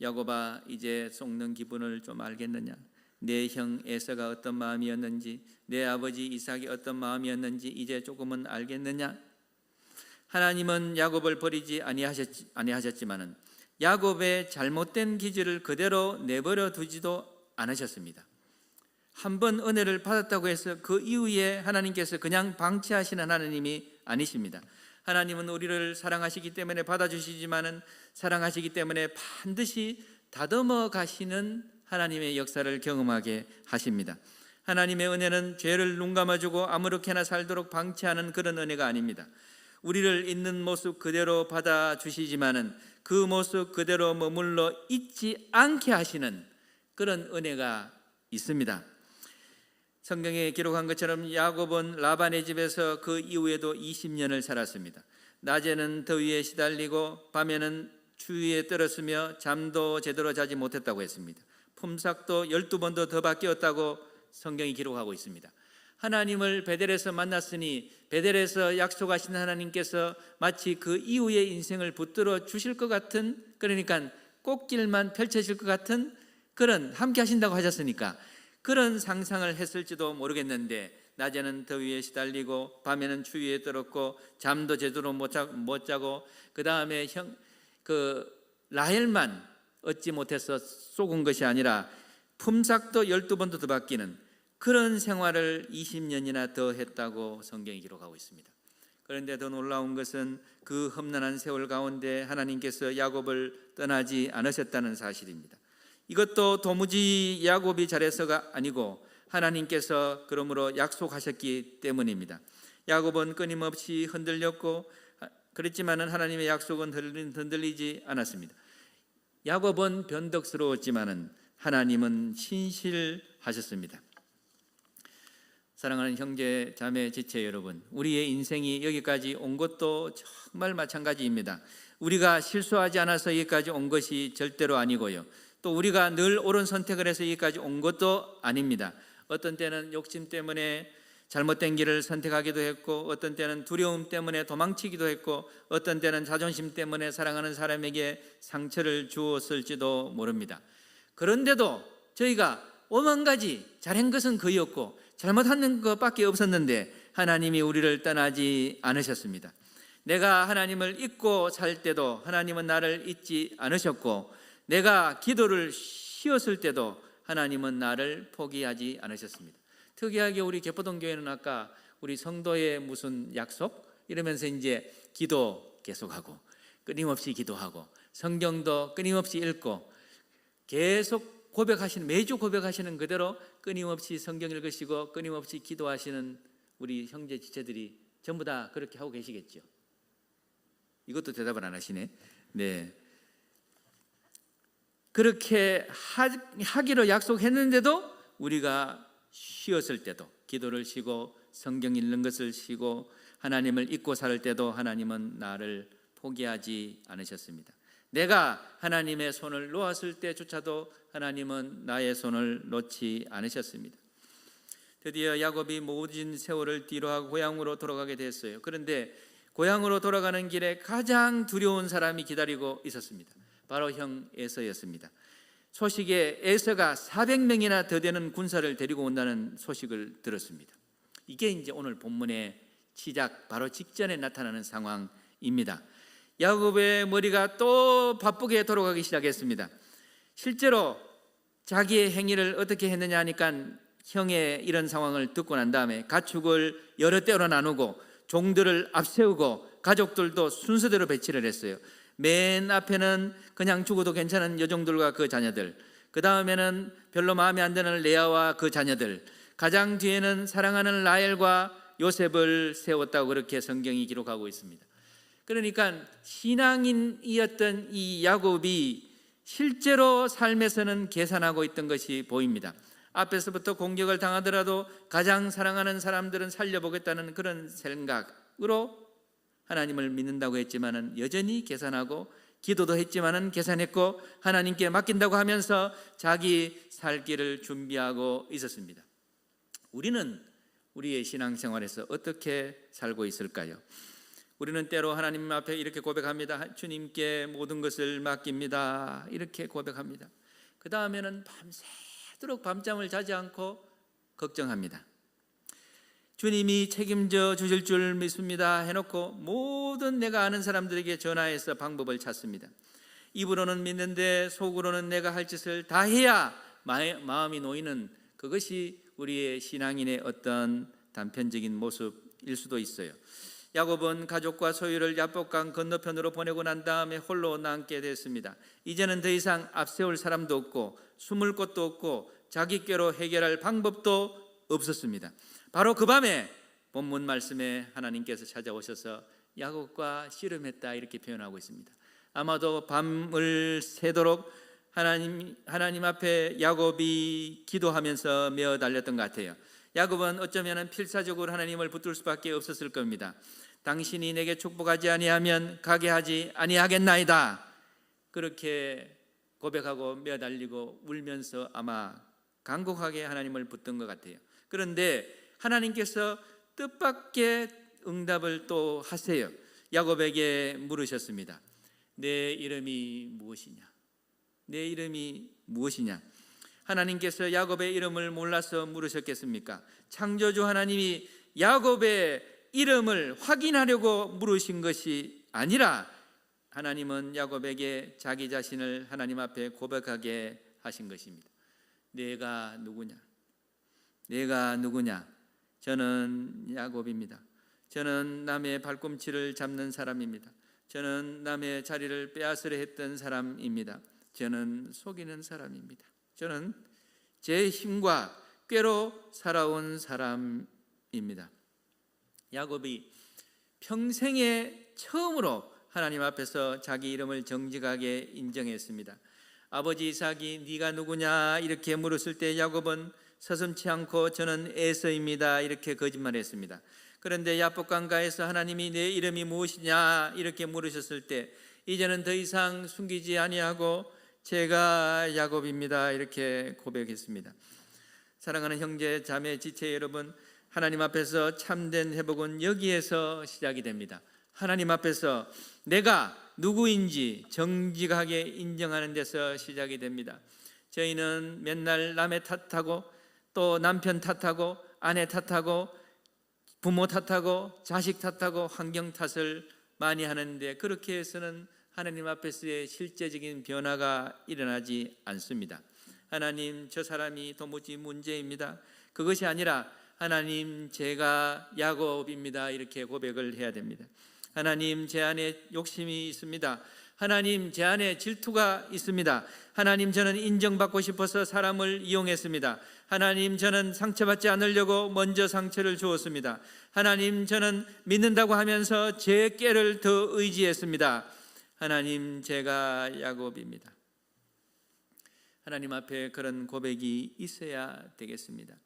야곱아, 이제 속는 기분을 좀 알겠느냐? 내 형 에서가 어떤 마음이었는지, 내 아버지 이삭이 어떤 마음이었는지 이제 조금은 알겠느냐? 하나님은 야곱을 버리지 아니하셨지만은 야곱의 잘못된 기질을 그대로 내버려 두지도 않으셨습니다. 한번 은혜를 받았다고 해서 그 이후에 하나님께서 그냥 방치하시는 하나님이 아니십니다. 하나님은 우리를 사랑하시기 때문에 받아주시지만은 사랑하시기 때문에 반드시 다듬어 가시는 하나님의 역사를 경험하게 하십니다. 하나님의 은혜는 죄를 눈감아주고 아무렇게나 살도록 방치하는 그런 은혜가 아닙니다. 우리를 있는 모습 그대로 받아주시지만은 그 모습 그대로 머물러 있지 않게 하시는 그런 은혜가 있습니다. 성경에 기록한 것처럼 야곱은 라반의 집에서 그 이후에도 20년을 살았습니다. 낮에는 더위에 시달리고 밤에는 추위에 떨었으며 잠도 제대로 자지 못했다고 했습니다. 품삯도 12번도 더 바뀌었다고 성경이 기록하고 있습니다. 하나님을 베델에서 만났으니 베델에서 약속하신 하나님께서 마치 그 이후의 인생을 붙들어 주실 것 같은, 그러니까 꽃길만 펼쳐질 것 같은 그런, 함께 하신다고 하셨으니까 그런 상상을 했을지도 모르겠는데 낮에는 더위에 시달리고 밤에는 추위에 떨었고 잠도 제대로 못 자고 그 다음에 라헬만 얻지 못해서 속은 것이 아니라 품삯도 12번도 더 바뀌는 그런 생활을 20년이나 더 했다고 성경이 기록하고 있습니다. 그런데 더 놀라운 것은 그 험난한 세월 가운데 하나님께서 야곱을 떠나지 않으셨다는 사실입니다. 이것도 도무지 야곱이 잘해서가 아니고 하나님께서 그러므로 약속하셨기 때문입니다. 야곱은 끊임없이 흔들렸고 그랬지만은 하나님의 약속은 흔들리지 않았습니다. 야곱은 변덕스러웠지만은 하나님은 신실하셨습니다. 사랑하는 형제 자매 지체 여러분, 우리의 인생이 여기까지 온 것도 정말 마찬가지입니다. 우리가 실수하지 않아서 여기까지 온 것이 절대로 아니고요, 또 우리가 늘 옳은 선택을 해서 여기까지 온 것도 아닙니다. 어떤 때는 욕심 때문에 잘못된 길을 선택하기도 했고, 어떤 때는 두려움 때문에 도망치기도 했고, 어떤 때는 자존심 때문에 사랑하는 사람에게 상처를 주었을지도 모릅니다. 그런데도 저희가 오만 가지 잘한 것은 거의 없고 잘못한 것밖에 없었는데 하나님이 우리를 떠나지 않으셨습니다. 내가 하나님을 잊고 살 때도 하나님은 나를 잊지 않으셨고, 내가 기도를 쉬었을 때도 하나님은 나를 포기하지 않으셨습니다. 특이하게 우리 개포동교회는 아까 우리 성도의 무슨 약속 이러면서 이제 기도 계속하고 끊임없이 기도하고 성경도 끊임없이 읽고 계속 고백하시는, 매주 고백하시는 그대로 끊임없이 성경 읽으시고 끊임없이 기도하시는 우리 형제 지체들이 전부 다 그렇게 하고 계시겠죠. 이것도 대답을 안 하시네. 네, 그렇게 하기로 약속했는데도 우리가 쉬었을 때도, 기도를 쉬고 성경 읽는 것을 쉬고 하나님을 잊고 살 때도 하나님은 나를 포기하지 않으셨습니다. 내가 하나님의 손을 놓았을 때조차도 하나님은 나의 손을 놓지 않으셨습니다. 드디어 야곱이 모진 세월을 뒤로하고 고향으로 돌아가게 됐어요. 그런데 고향으로 돌아가는 길에 가장 두려운 사람이 기다리고 있었습니다. 바로 형 에서였습니다. 소식에 에서가 400명이나 더 되는 군사를 데리고 온다는 소식을 들었습니다. 이게 이제 오늘 본문의 시작 바로 직전에 나타나는 상황입니다. 야곱의 머리가 또 바쁘게 돌아가기 시작했습니다. 실제로 자기의 행위를 어떻게 했느냐 하니까 형의 이런 상황을 듣고 난 다음에 가축을 여러 떼로 나누고 종들을 앞세우고 가족들도 순서대로 배치를 했어요. 맨 앞에는 그냥 죽어도 괜찮은 여종들과 그 자녀들, 그 다음에는 별로 마음에 안 드는 레아와 그 자녀들, 가장 뒤에는 사랑하는 라헬과 요셉을 세웠다고 그렇게 성경이 기록하고 있습니다. 그러니까 신앙인이었던 이 야곱이 실제로 삶에서는 계산하고 있던 것이 보입니다. 앞에서부터 공격을 당하더라도 가장 사랑하는 사람들은 살려보겠다는 그런 생각으로 하나님을 믿는다고 했지만은 여전히 계산하고, 기도도 했지만은 계산했고, 하나님께 맡긴다고 하면서 자기 살 길을 준비하고 있었습니다. 우리는 우리의 신앙생활에서 어떻게 살고 있을까요? 우리는 때로 하나님 앞에 이렇게 고백합니다. 주님께 모든 것을 맡깁니다. 이렇게 고백합니다. 그 다음에는 밤새도록 밤잠을 자지 않고 걱정합니다. 주님이 책임져 주실 줄 믿습니다 해놓고 모든 내가 아는 사람들에게 전화해서 방법을 찾습니다. 입으로는 믿는데 속으로는 내가 할 짓을 다 해야 마음이 놓이는, 그것이 우리의 신앙인의 어떤 단편적인 모습일 수도 있어요. 야곱은 가족과 소유를 야복강 건너편으로 보내고 난 다음에 홀로 남게 됐습니다. 이제는 더 이상 앞세울 사람도 없고 숨을 곳도 없고 자기께로 해결할 방법도 없었습니다. 바로 그 밤에 본문 말씀에 하나님께서 찾아오셔서 야곱과 씨름했다 이렇게 표현하고 있습니다. 아마도 밤을 새도록 하나님 앞에 야곱이 기도하면서 메어 달렸던 것 같아요. 야곱은 어쩌면 필사적으로 하나님을 붙들 수밖에 없었을 겁니다. 당신이 내게 축복하지 아니하면 가게 하지 아니하겠나이다, 그렇게 고백하고 메어 달리고 울면서 아마 간곡하게 하나님을 붙든 것 같아요. 그런데 하나님께서 뜻밖의 응답을 또 하세요. 야곱에게 물으셨습니다. 내 이름이 무엇이냐? 내 이름이 무엇이냐? 하나님께서 야곱의 이름을 몰라서 물으셨겠습니까? 창조주 하나님이 야곱의 이름을 확인하려고 물으신 것이 아니라 하나님은 야곱에게 자기 자신을 하나님 앞에 고백하게 하신 것입니다. 내가 누구냐? 내가 누구냐? 저는 야곱입니다. 저는 남의 발꿈치를 잡는 사람입니다. 저는 남의 자리를 빼앗으려 했던 사람입니다. 저는 속이는 사람입니다. 저는 제 힘과 꾀로 살아온 사람입니다. 야곱이 평생에 처음으로 하나님 앞에서 자기 이름을 정직하게 인정했습니다. 아버지 이삭이 네가 누구냐 이렇게 물었을 때 야곱은 서슴지 않고 저는 에서입니다 이렇게 거짓말했습니다. 그런데 야복강가에서 하나님이 내 이름이 무엇이냐 이렇게 물으셨을 때 이제는 더 이상 숨기지 아니하고 제가 야곱입니다 이렇게 고백했습니다. 사랑하는 형제 자매 지체 여러분, 하나님 앞에서 참된 회복은 여기에서 시작이 됩니다. 하나님 앞에서 내가 누구인지 정직하게 인정하는 데서 시작이 됩니다. 저희는 맨날 남의 탓하고 또 남편 탓하고 아내 탓하고 부모 탓하고 자식 탓하고 환경 탓을 많이 하는데 그렇게 해서는 하나님 앞에서의 실제적인 변화가 일어나지 않습니다. 하나님, 저 사람이 도무지 문제입니다. 그것이 아니라 하나님, 제가 야곱입니다 이렇게 고백을 해야 됩니다. 하나님, 제 안에 욕심이 있습니다. 하나님, 제 안에 질투가 있습니다. 하나님, 저는 인정받고 싶어서 사람을 이용했습니다. 하나님, 저는 상처받지 않으려고 먼저 상처를 주었습니다. 하나님, 저는 믿는다고 하면서 제 꾀를 더 의지했습니다. 하나님, 제가 야곱입니다. 하나님 앞에 그런 고백이 있어야 되겠습니다.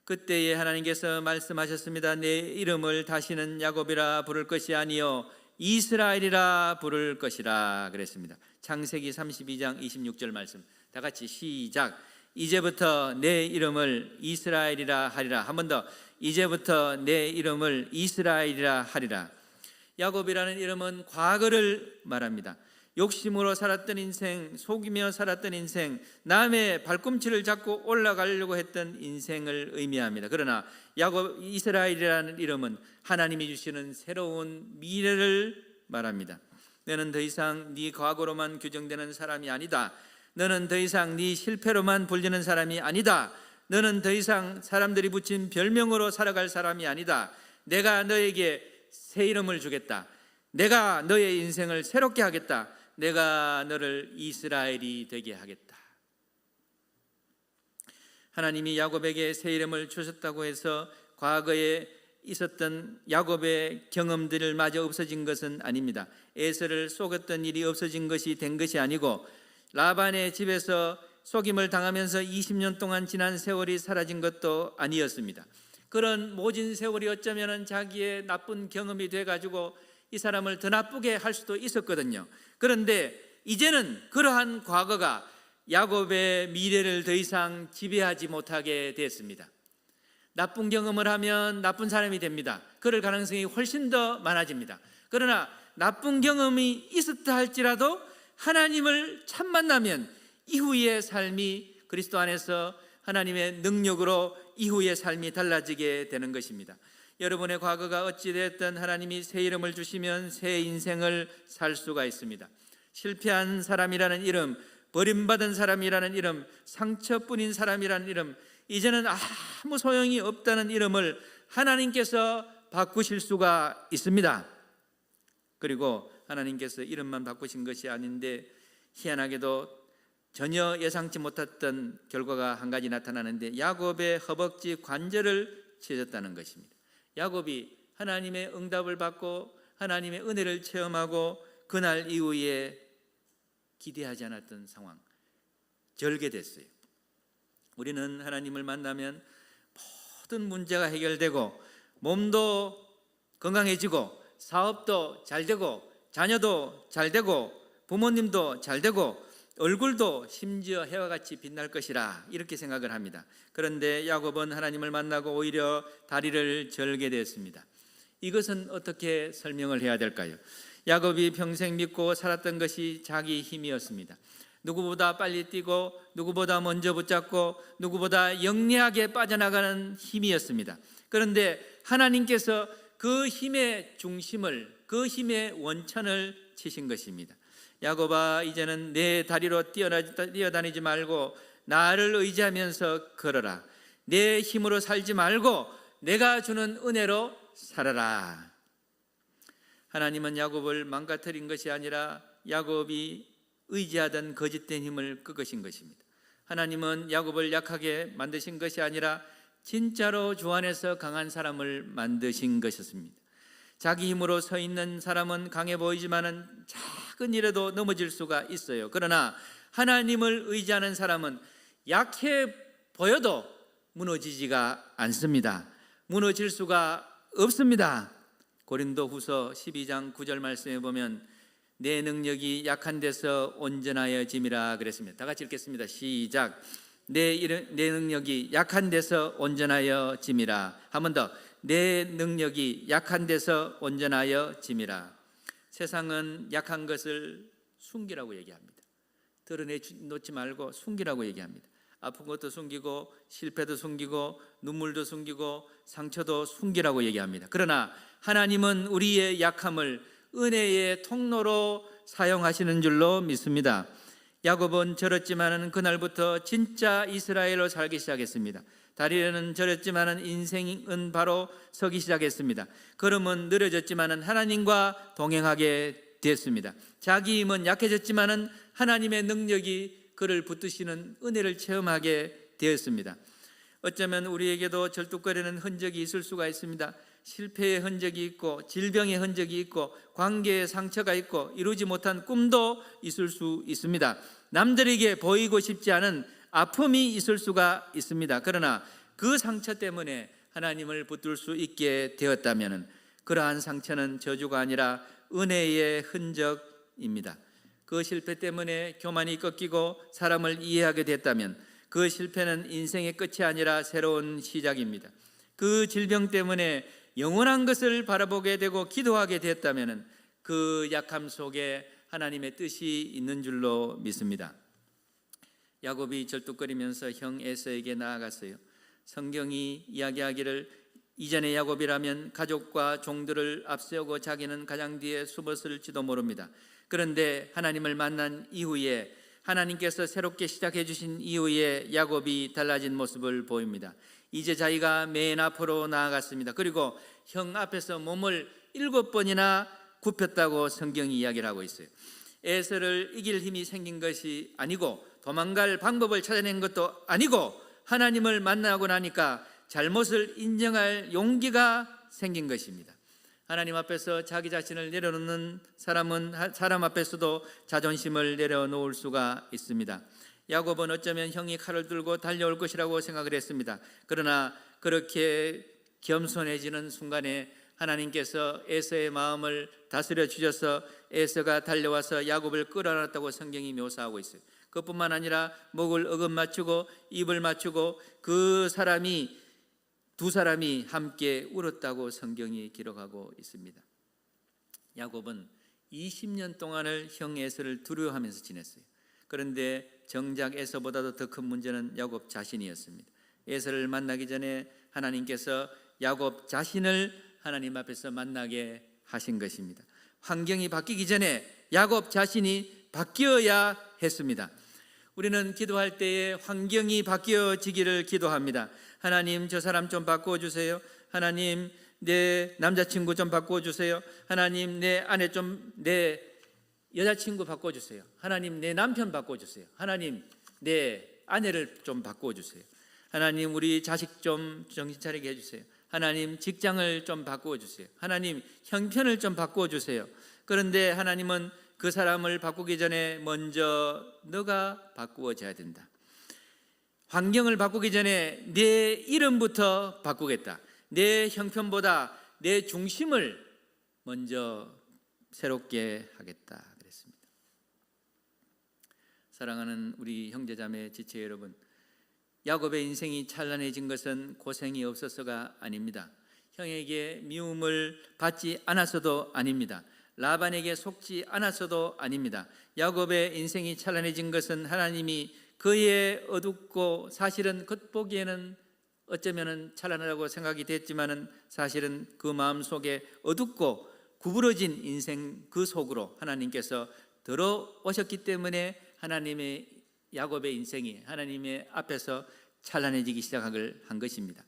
그때에 하나님께서 말씀하셨습니다. 내 이름을 다시는 야곱이라 부를 것이 아니요 이스라엘이라 부를 것이라 그랬습니다. 창세기 32장 26절 말씀 다 같이 시작. 이제부터 내 이름을 이스라엘이라 하리라. 한 번 더. 이제부터 내 이름을 이스라엘이라 하리라. 야곱이라는 이름은 과거를 말합니다. 욕심으로 살았던 인생, 속이며 살았던 인생, 남의 발꿈치를 잡고 올라가려고 했던 인생을 의미합니다. 그러나 야곱 이스라엘이라는 이름은 하나님이 주시는 새로운 미래를 말합니다. 너는 더 이상 네 과거로만 규정되는 사람이 아니다. 너는 더 이상 네 실패로만 불리는 사람이 아니다. 너는 더 이상 사람들이 붙인 별명으로 살아갈 사람이 아니다. 내가 너에게 새 이름을 주겠다. 내가 너의 인생을 새롭게 하겠다. 내가 너를 이스라엘이 되게 하겠다. 하나님이 야곱에게 새 이름을 주셨다고 해서 과거에 있었던 야곱의 경험들을 마저 없어진 것은 아닙니다. 에서를 속였던 일이 없어진 것이 된 것이 아니고 라반의 집에서 속임을 당하면서 20년 동안 지난 세월이 사라진 것도 아니었습니다. 그런 모진 세월이 어쩌면 자기의 나쁜 경험이 돼가지고 이 사람을 더 나쁘게 할 수도 있었거든요. 그런데 이제는 그러한 과거가 야곱의 미래를 더 이상 지배하지 못하게 됐습니다. 나쁜 경험을 하면 나쁜 사람이 됩니다. 그럴 가능성이 훨씬 더 많아집니다. 그러나 나쁜 경험이 있었다 할지라도 하나님을 참 만나면 이후의 삶이 그리스도 안에서 하나님의 능력으로 이후의 삶이 달라지게 되는 것입니다. 여러분의 과거가 어찌됐든 하나님이 새 이름을 주시면 새 인생을 살 수가 있습니다. 실패한 사람이라는 이름, 버림받은 사람이라는 이름, 상처뿐인 사람이라는 이름, 이제는 아무 소용이 없다는 이름을 하나님께서 바꾸실 수가 있습니다. 그리고 하나님께서 이름만 바꾸신 것이 아닌데 희한하게도 전혀 예상치 못했던 결과가 한 가지 나타나는데 야곱의 허벅지 관절을 찢었다는 것입니다. 야곱이 하나님의 응답을 받고 하나님의 은혜를 체험하고 그날 이후에 기대하지 않았던 상황, 절개됐어요. 우리는 하나님을 만나면 모든 문제가 해결되고 몸도 건강해지고 사업도 잘 되고 자녀도 잘 되고 부모님도 잘 되고 얼굴도 심지어 해와 같이 빛날 것이라 이렇게 생각을 합니다. 그런데 야곱은 하나님을 만나고 오히려 다리를 절게 되었습니다. 이것은 어떻게 설명을 해야 될까요? 야곱이 평생 믿고 살았던 것이 자기 힘이었습니다. 누구보다 빨리 뛰고 누구보다 먼저 붙잡고 누구보다 영리하게 빠져나가는 힘이었습니다. 그런데 하나님께서 그 힘의 중심을, 그 힘의 원천을 치신 것입니다. 야곱아, 이제는 내 다리로 뛰어다니지 말고 나를 의지하면서 걸어라. 내 힘으로 살지 말고 내가 주는 은혜로 살아라. 하나님은 야곱을 망가뜨린 것이 아니라 야곱이 의지하던 거짓된 힘을 꺾으신 것입니다. 하나님은 야곱을 약하게 만드신 것이 아니라 진짜로 주 안에서 강한 사람을 만드신 것이었습니다. 자기 힘으로 서 있는 사람은 강해 보이지만은 작은 일에도 넘어질 수가 있어요. 그러나 하나님을 의지하는 사람은 약해 보여도 무너지지가 않습니다. 무너질 수가 없습니다. 고린도후서 12장 9절 말씀에 보면 내 능력이 약한 데서 온전하여 짐이라 그랬습니다. 다 같이 읽겠습니다. 시작. 내 능력이 약한 데서 온전하여 짐이라. 한 번 더. 내 능력이 약한 데서 온전하여 짐이라. 세상은 약한 것을 숨기라고 얘기합니다. 드러내놓지 말고 숨기라고 얘기합니다. 아픈 것도 숨기고 실패도 숨기고 눈물도 숨기고 상처도 숨기라고 얘기합니다. 그러나 하나님은 우리의 약함을 은혜의 통로로 사용하시는 줄로 믿습니다. 야곱은 절었지만은 그날부터 진짜 이스라엘로 살기 시작했습니다. 다리는 절었지만은 인생은 바로 서기 시작했습니다. 걸음은 느려졌지만은 하나님과 동행하게 됐습니다. 자기 힘은 약해졌지만은 하나님의 능력이 그를 붙드시는 은혜를 체험하게 되었습니다. 어쩌면 우리에게도 절뚝거리는 흔적이 있을 수가 있습니다. 실패의 흔적이 있고 질병의 흔적이 있고 관계의 상처가 있고 이루지 못한 꿈도 있을 수 있습니다. 남들에게 보이고 싶지 않은 아픔이 있을 수가 있습니다. 그러나 그 상처 때문에 하나님을 붙들 수 있게 되었다면 그러한 상처는 저주가 아니라 은혜의 흔적입니다. 그 실패 때문에 교만이 꺾이고 사람을 이해하게 됐다면 그 실패는 인생의 끝이 아니라 새로운 시작입니다. 그 질병 때문에 영원한 것을 바라보게 되고 기도하게 됐다면 그 약함 속에 하나님의 뜻이 있는 줄로 믿습니다. 야곱이 절뚝거리면서 형 에서에게 나아갔어요. 성경이 이야기하기를 이전의 야곱이라면 가족과 종들을 앞세우고 자기는 가장 뒤에 숨었을지도 모릅니다. 그런데 하나님을 만난 이후에 하나님께서 새롭게 시작해 주신 이후에 야곱이 달라진 모습을 보입니다. 이제 자기가 맨 앞으로 나아갔습니다. 그리고 형 앞에서 몸을 7번이나 굽혔다고 성경이 이야기를 하고 있어요. 에서를 이길 힘이 생긴 것이 아니고 도망갈 방법을 찾아낸 것도 아니고 하나님을 만나고 나니까 잘못을 인정할 용기가 생긴 것입니다. 하나님 앞에서 자기 자신을 내려놓는 사람은 사람 앞에서도 자존심을 내려놓을 수가 있습니다. 야곱은 어쩌면 형이 칼을 들고 달려올 것이라고 생각을 했습니다. 그러나 그렇게 겸손해지는 순간에 하나님께서 에서의 마음을 다스려 주셔서 에서가 달려와서 야곱을 끌어안았다고 성경이 묘사하고 있어요. 그뿐만 아니라 목을 어금 맞추고 입을 맞추고 두 사람이 함께 울었다고 성경이 기록하고 있습니다. 야곱은 20년 동안을 형 에서를 두려워하면서 지냈어요. 그런데 정작 에서보다도 더 큰 문제는 야곱 자신이었습니다. 에서를 만나기 전에 하나님께서 야곱 자신을 하나님 앞에서 만나게 하신 것입니다. 환경이 바뀌기 전에 야곱 자신이 바뀌어야 했습니다. 우리는 기도할 때에 환경이 바뀌어지기를 기도합니다. 하나님, 저 사람 좀 바꿔주세요. 하나님, 내 남자친구 좀 바꿔주세요. 하나님, 내 여자친구 바꿔주세요. 하나님, 내 남편 바꿔주세요. 하나님, 내 아내를 좀 바꿔주세요. 하나님, 우리 자식 좀 정신 차리게 해주세요. 하나님, 직장을 좀 바꿔주세요. 하나님, 형편을 좀 바꿔주세요. 그런데 하나님은 그 사람을 바꾸기 전에 먼저 너가 바꾸어져야 된다. 환경을 바꾸기 전에 내 이름부터 바꾸겠다. 내 형편보다 내 중심을 먼저 새롭게 하겠다 그랬습니다. 사랑하는 우리 형제자매 지체 여러분, 야곱의 인생이 찬란해진 것은 고생이 없어서가 아닙니다. 형에게 미움을 받지 않았어도 아닙니다. 라반에게 속지 않았어도 아닙니다. 야곱의 인생이 찬란해진 것은 하나님이 그의 어둡고 사실은 겉보기에는 어쩌면 찬란하다고 생각이 됐지만은 사실은 그 마음 속에 어둡고 구부러진 인생 그 속으로 하나님께서 들어오셨기 때문에 하나님의 야곱의 인생이 하나님의 앞에서 찬란해지기 시작한 것입니다.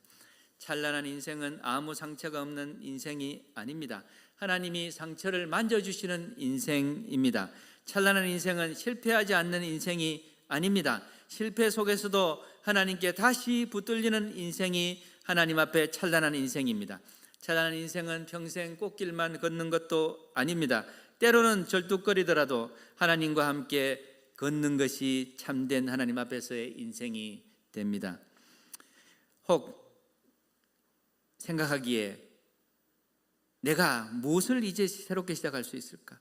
찬란한 인생은 아무 상처가 없는 인생이 아닙니다. 하나님이 상처를 만져주시는 인생입니다. 찬란한 인생은 실패하지 않는 인생이 아닙니다. 실패 속에서도 하나님께 다시 붙들리는 인생이 하나님 앞에 찬란한 인생입니다. 찬란한 인생은 평생 꽃길만 걷는 것도 아닙니다. 때로는 절뚝거리더라도 하나님과 함께 걷는 것이 참된 하나님 앞에서의 인생이 됩니다. 혹 생각하기에 내가 무엇을 이제 새롭게 시작할 수 있을까?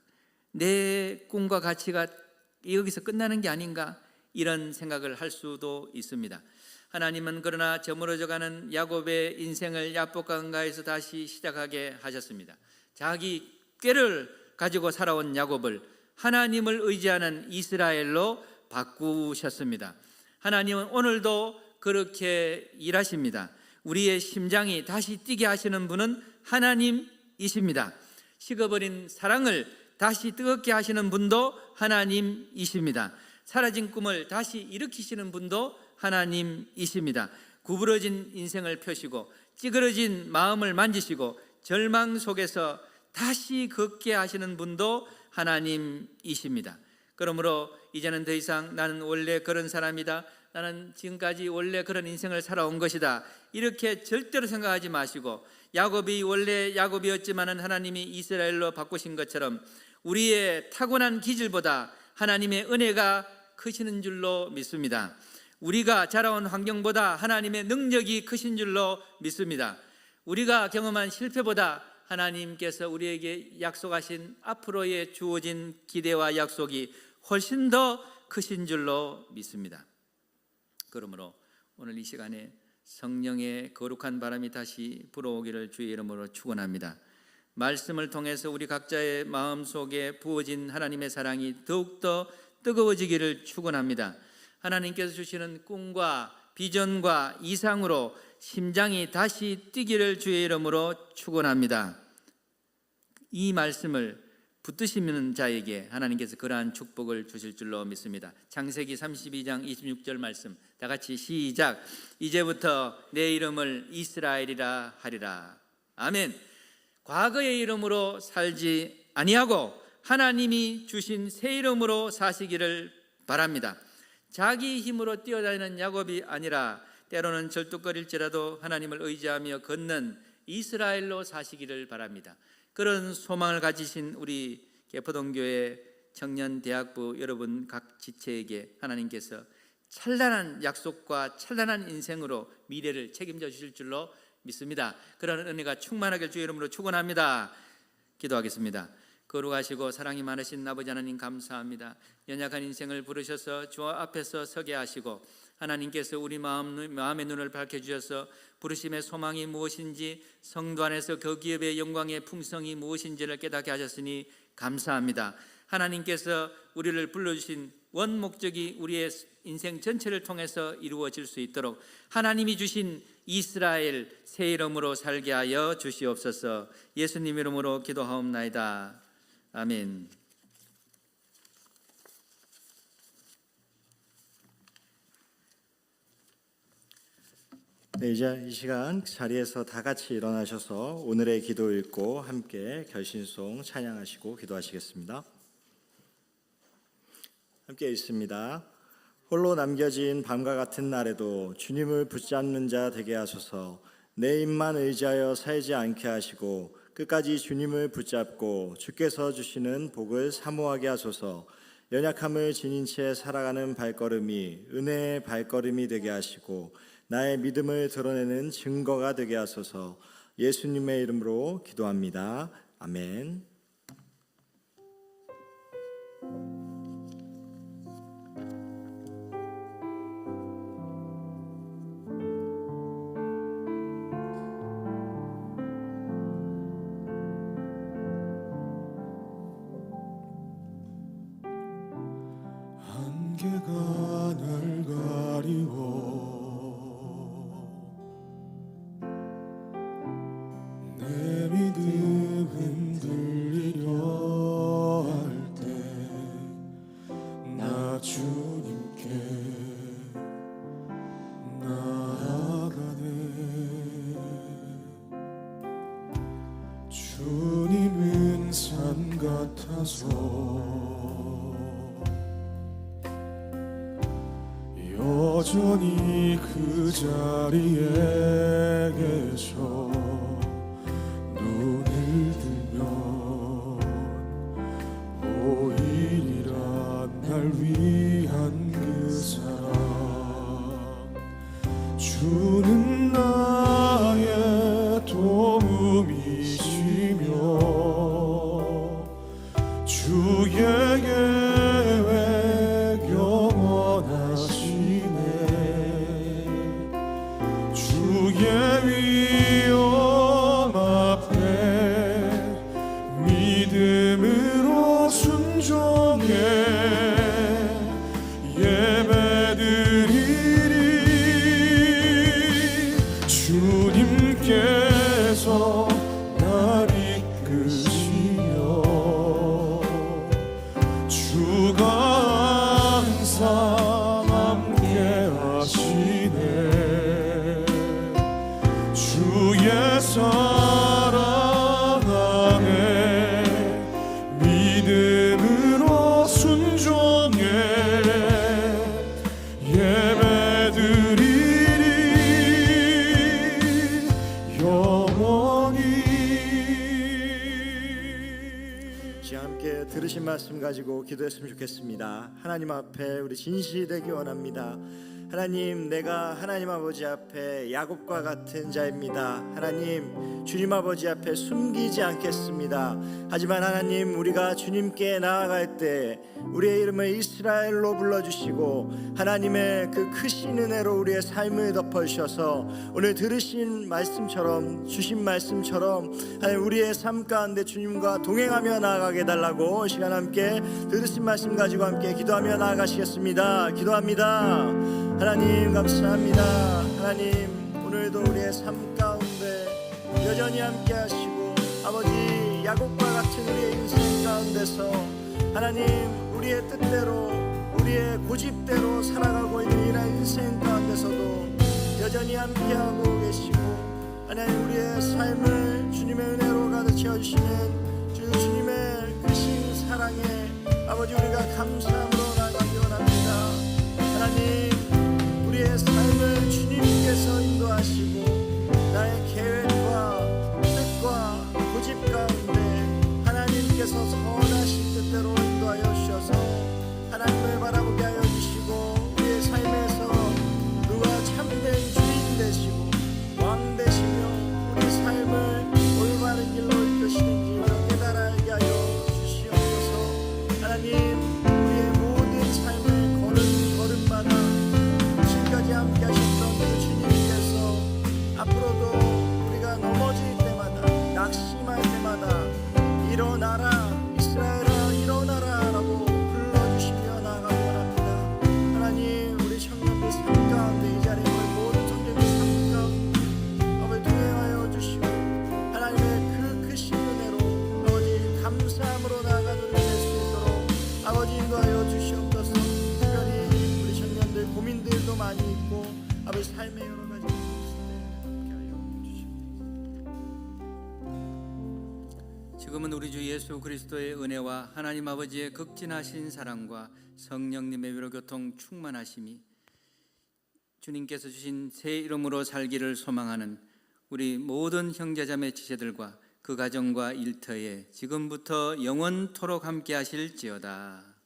내 꿈과 가치가 여기서 끝나는 게 아닌가? 이런 생각을 할 수도 있습니다. 하나님은 그러나 저물어져가는 야곱의 인생을 야복강가에서 다시 시작하게 하셨습니다. 자기 꾀를 가지고 살아온 야곱을 하나님을 의지하는 이스라엘로 바꾸셨습니다. 하나님은 오늘도 그렇게 일하십니다. 우리의 심장이 다시 뛰게 하시는 분은 하나님이십니다. 식어버린 사랑을 다시 뜨겁게 하시는 분도 하나님이십니다. 사라진 꿈을 다시 일으키시는 분도 하나님이십니다. 구부러진 인생을 펴시고 찌그러진 마음을 만지시고 절망 속에서 다시 걷게 하시는 분도 하나님이십니다. 그러므로 이제는 더 이상 나는 원래 그런 사람이다, 나는 지금까지 원래 그런 인생을 살아온 것이다, 이렇게 절대로 생각하지 마시고 야곱이 원래 야곱이었지만은 하나님이 이스라엘로 바꾸신 것처럼 우리의 타고난 기질보다 하나님의 은혜가 크시는 줄로 믿습니다. 우리가 자라온 환경보다 하나님의 능력이 크신 줄로 믿습니다. 우리가 경험한 실패보다 하나님께서 우리에게 약속하신 앞으로의 주어진 기대와 약속이 훨씬 더 크신 줄로 믿습니다. 그러므로 오늘 이 시간에 성령의 거룩한 바람이 다시 불어오기를 주의 이름으로 축원합니다. 말씀을 통해서 우리 각자의 마음속에 부어진 하나님의 사랑이 더욱더 뜨거워지기를 축원합니다. 하나님께서 주시는 꿈과 비전과 이상으로 심장이 다시 뛰기를 주의 이름으로 축원합니다. 이 말씀을 붙드시는 자에게 하나님께서 그러한 축복을 주실 줄로 믿습니다. 창세기 32장 26절 말씀 다 같이 시작. 이제부터 내 이름을 이스라엘이라 하리라. 아멘. 과거의 이름으로 살지 아니하고 하나님이 주신 새 이름으로 사시기를 바랍니다. 자기 힘으로 뛰어다니는 야곱이 아니라 때로는 절뚝거릴지라도 하나님을 의지하며 걷는 이스라엘로 사시기를 바랍니다. 그런 소망을 가지신 우리 개포동교회 청년대학부 여러분 각 지체에게 하나님께서 찬란한 약속과 찬란한 인생으로 미래를 책임져 주실 줄로 믿습니다. 그런 은혜가 충만하길 주의 이름으로 축원합니다. 기도하겠습니다. 거룩하시고 사랑이 많으신 아버지 하나님 감사합니다. 연약한 인생을 부르셔서 주 앞에서 서게 하시고 하나님께서 우리 마음의 눈을 밝혀주셔서 부르심의 소망이 무엇인지 성도 안에서 그 기업의 영광의 풍성이 무엇인지를 깨닫게 하셨으니 감사합니다. 하나님께서 우리를 불러주신 원 목적이 우리의 인생 전체를 통해서 이루어질 수 있도록 하나님이 주신 이스라엘 새 이름으로 살게 하여 주시옵소서. 예수님 이름으로 기도하옵나이다. 아멘. 네, 이제 이 시간 자리에서 다 같이 일어나셔서 오늘의 기도 읽고 함께 결신송 찬양하시고 기도하시겠습니다. 함께 읽습니다. 홀로 남겨진 밤과 같은 날에도 주님을 붙잡는 자 되게 하소서. 내 입만 의지하여 살지 않게 하시고 끝까지 주님을 붙잡고 주께서 주시는 복을 사모하게 하소서. 연약함을 지닌 채 살아가는 발걸음이 은혜의 발걸음이 되게 하시고 나의 믿음을 드러내는 증거가 되게 하소서. 예수님의 이름으로 기도합니다. 아멘. 안개가 날 가리워 내 믿음 흔들리려 할 때 나 주님께 나아가네. 주님은 산 같아서 여전히 그 자리에 계셔. 눈을 들면 보이리라 날 위해 주는 나의 도움이시며 주의 계획 영원하시네. 주의 위엄 앞에 믿음으로 순종해 예배드리리. 주님께서 날 이끄시며 주가 항상 함께 하시네. 주의 사랑 안에 믿음으로 순종해 예배드리리 영원히. 시간 함께 들으신 말씀 가지고 기도했으면 좋겠습니다. 하나님 앞에 우리 진실되기 원합니다. 하나님, 내가 하나님 아버지 앞에 야곱과 같은 자입니다. 하나님, 주님 아버지 앞에 숨기지 않겠습니다. 하지만 하나님, 우리가 주님께 나아갈 때 우리의 이름을 이스라엘로 불러주시고 하나님의 그 크신 은혜로 우리의 삶을 덮어주셔서 오늘 들으신 말씀처럼, 주신 말씀처럼 하나님, 우리의 삶 가운데 주님과 동행하며 나아가게 해달라고 시간 함께 들으신 말씀 가지고 함께 기도하며 나아가시겠습니다. 기도합니다. 하나님, 감사합니다. 하나님, 오늘도 우리의 삶 가운데 여전히 함께 하시고 아버지, 야곱과 같은 우리의 인생 가운데서 하나님, 우리의 뜻대로 우리의 고집대로 살아가고 있는 이런 인생 가운데서도 여전히 함께하고 계시고 하나님, 우리의 삶을 주님의 은혜로 가득 채워주시는 주님의 크신 사랑에 아버지, 우리가 감사함으로 나아가기 원합니다. 하나님, 우리의 삶을 주님께서 인도하시고 나의 계획과 뜻과 고집 가운데 하나님께서 선하신 뜻대로 인도하여 주셔서 하나님을 바라보게 하여 주시고 우리의 삶에서 누가 참된 주인 되시고 왕 되시며 우리 삶을 올바른 길로 이끄시는지 깨달게 하여 주시옵소서. 하나님, 우리의 모든 삶을 걸음마다 지금까지 함께 하셨던 그 주님께서 앞으로도 우리가 넘어질 때마다, 낙심할 때마다 일어나라 이스라엘아 일어나라 라고 불러주시며 나아가기 원합니다. 하나님, 우리 청년들 삶 가운데 이 자리에 모든 청년들 삶 가운데 아버지 동행하여 주시고 하나님의 그 크신 은혜로 아버지 감사함으로 나아가는 우리 될 수 있도록 아버지 인도하여 주시옵소서. 특별히 우리 청년들 고민들도 많이 있고 아버지 삶의 여러 가지 일이 있을 때 함께 하여 주시옵소서. 지금은 우리 주 예수 그리스도의 은혜와 하나님 아버지의 극진하신 사랑과 성령님의 위로교통 충만하심이 주님께서 주신 새 이름으로 살기를 소망하는 우리 모든 형제자매 지체들과 그 가정과 일터에 지금부터 영원토록 함께 하실지어다.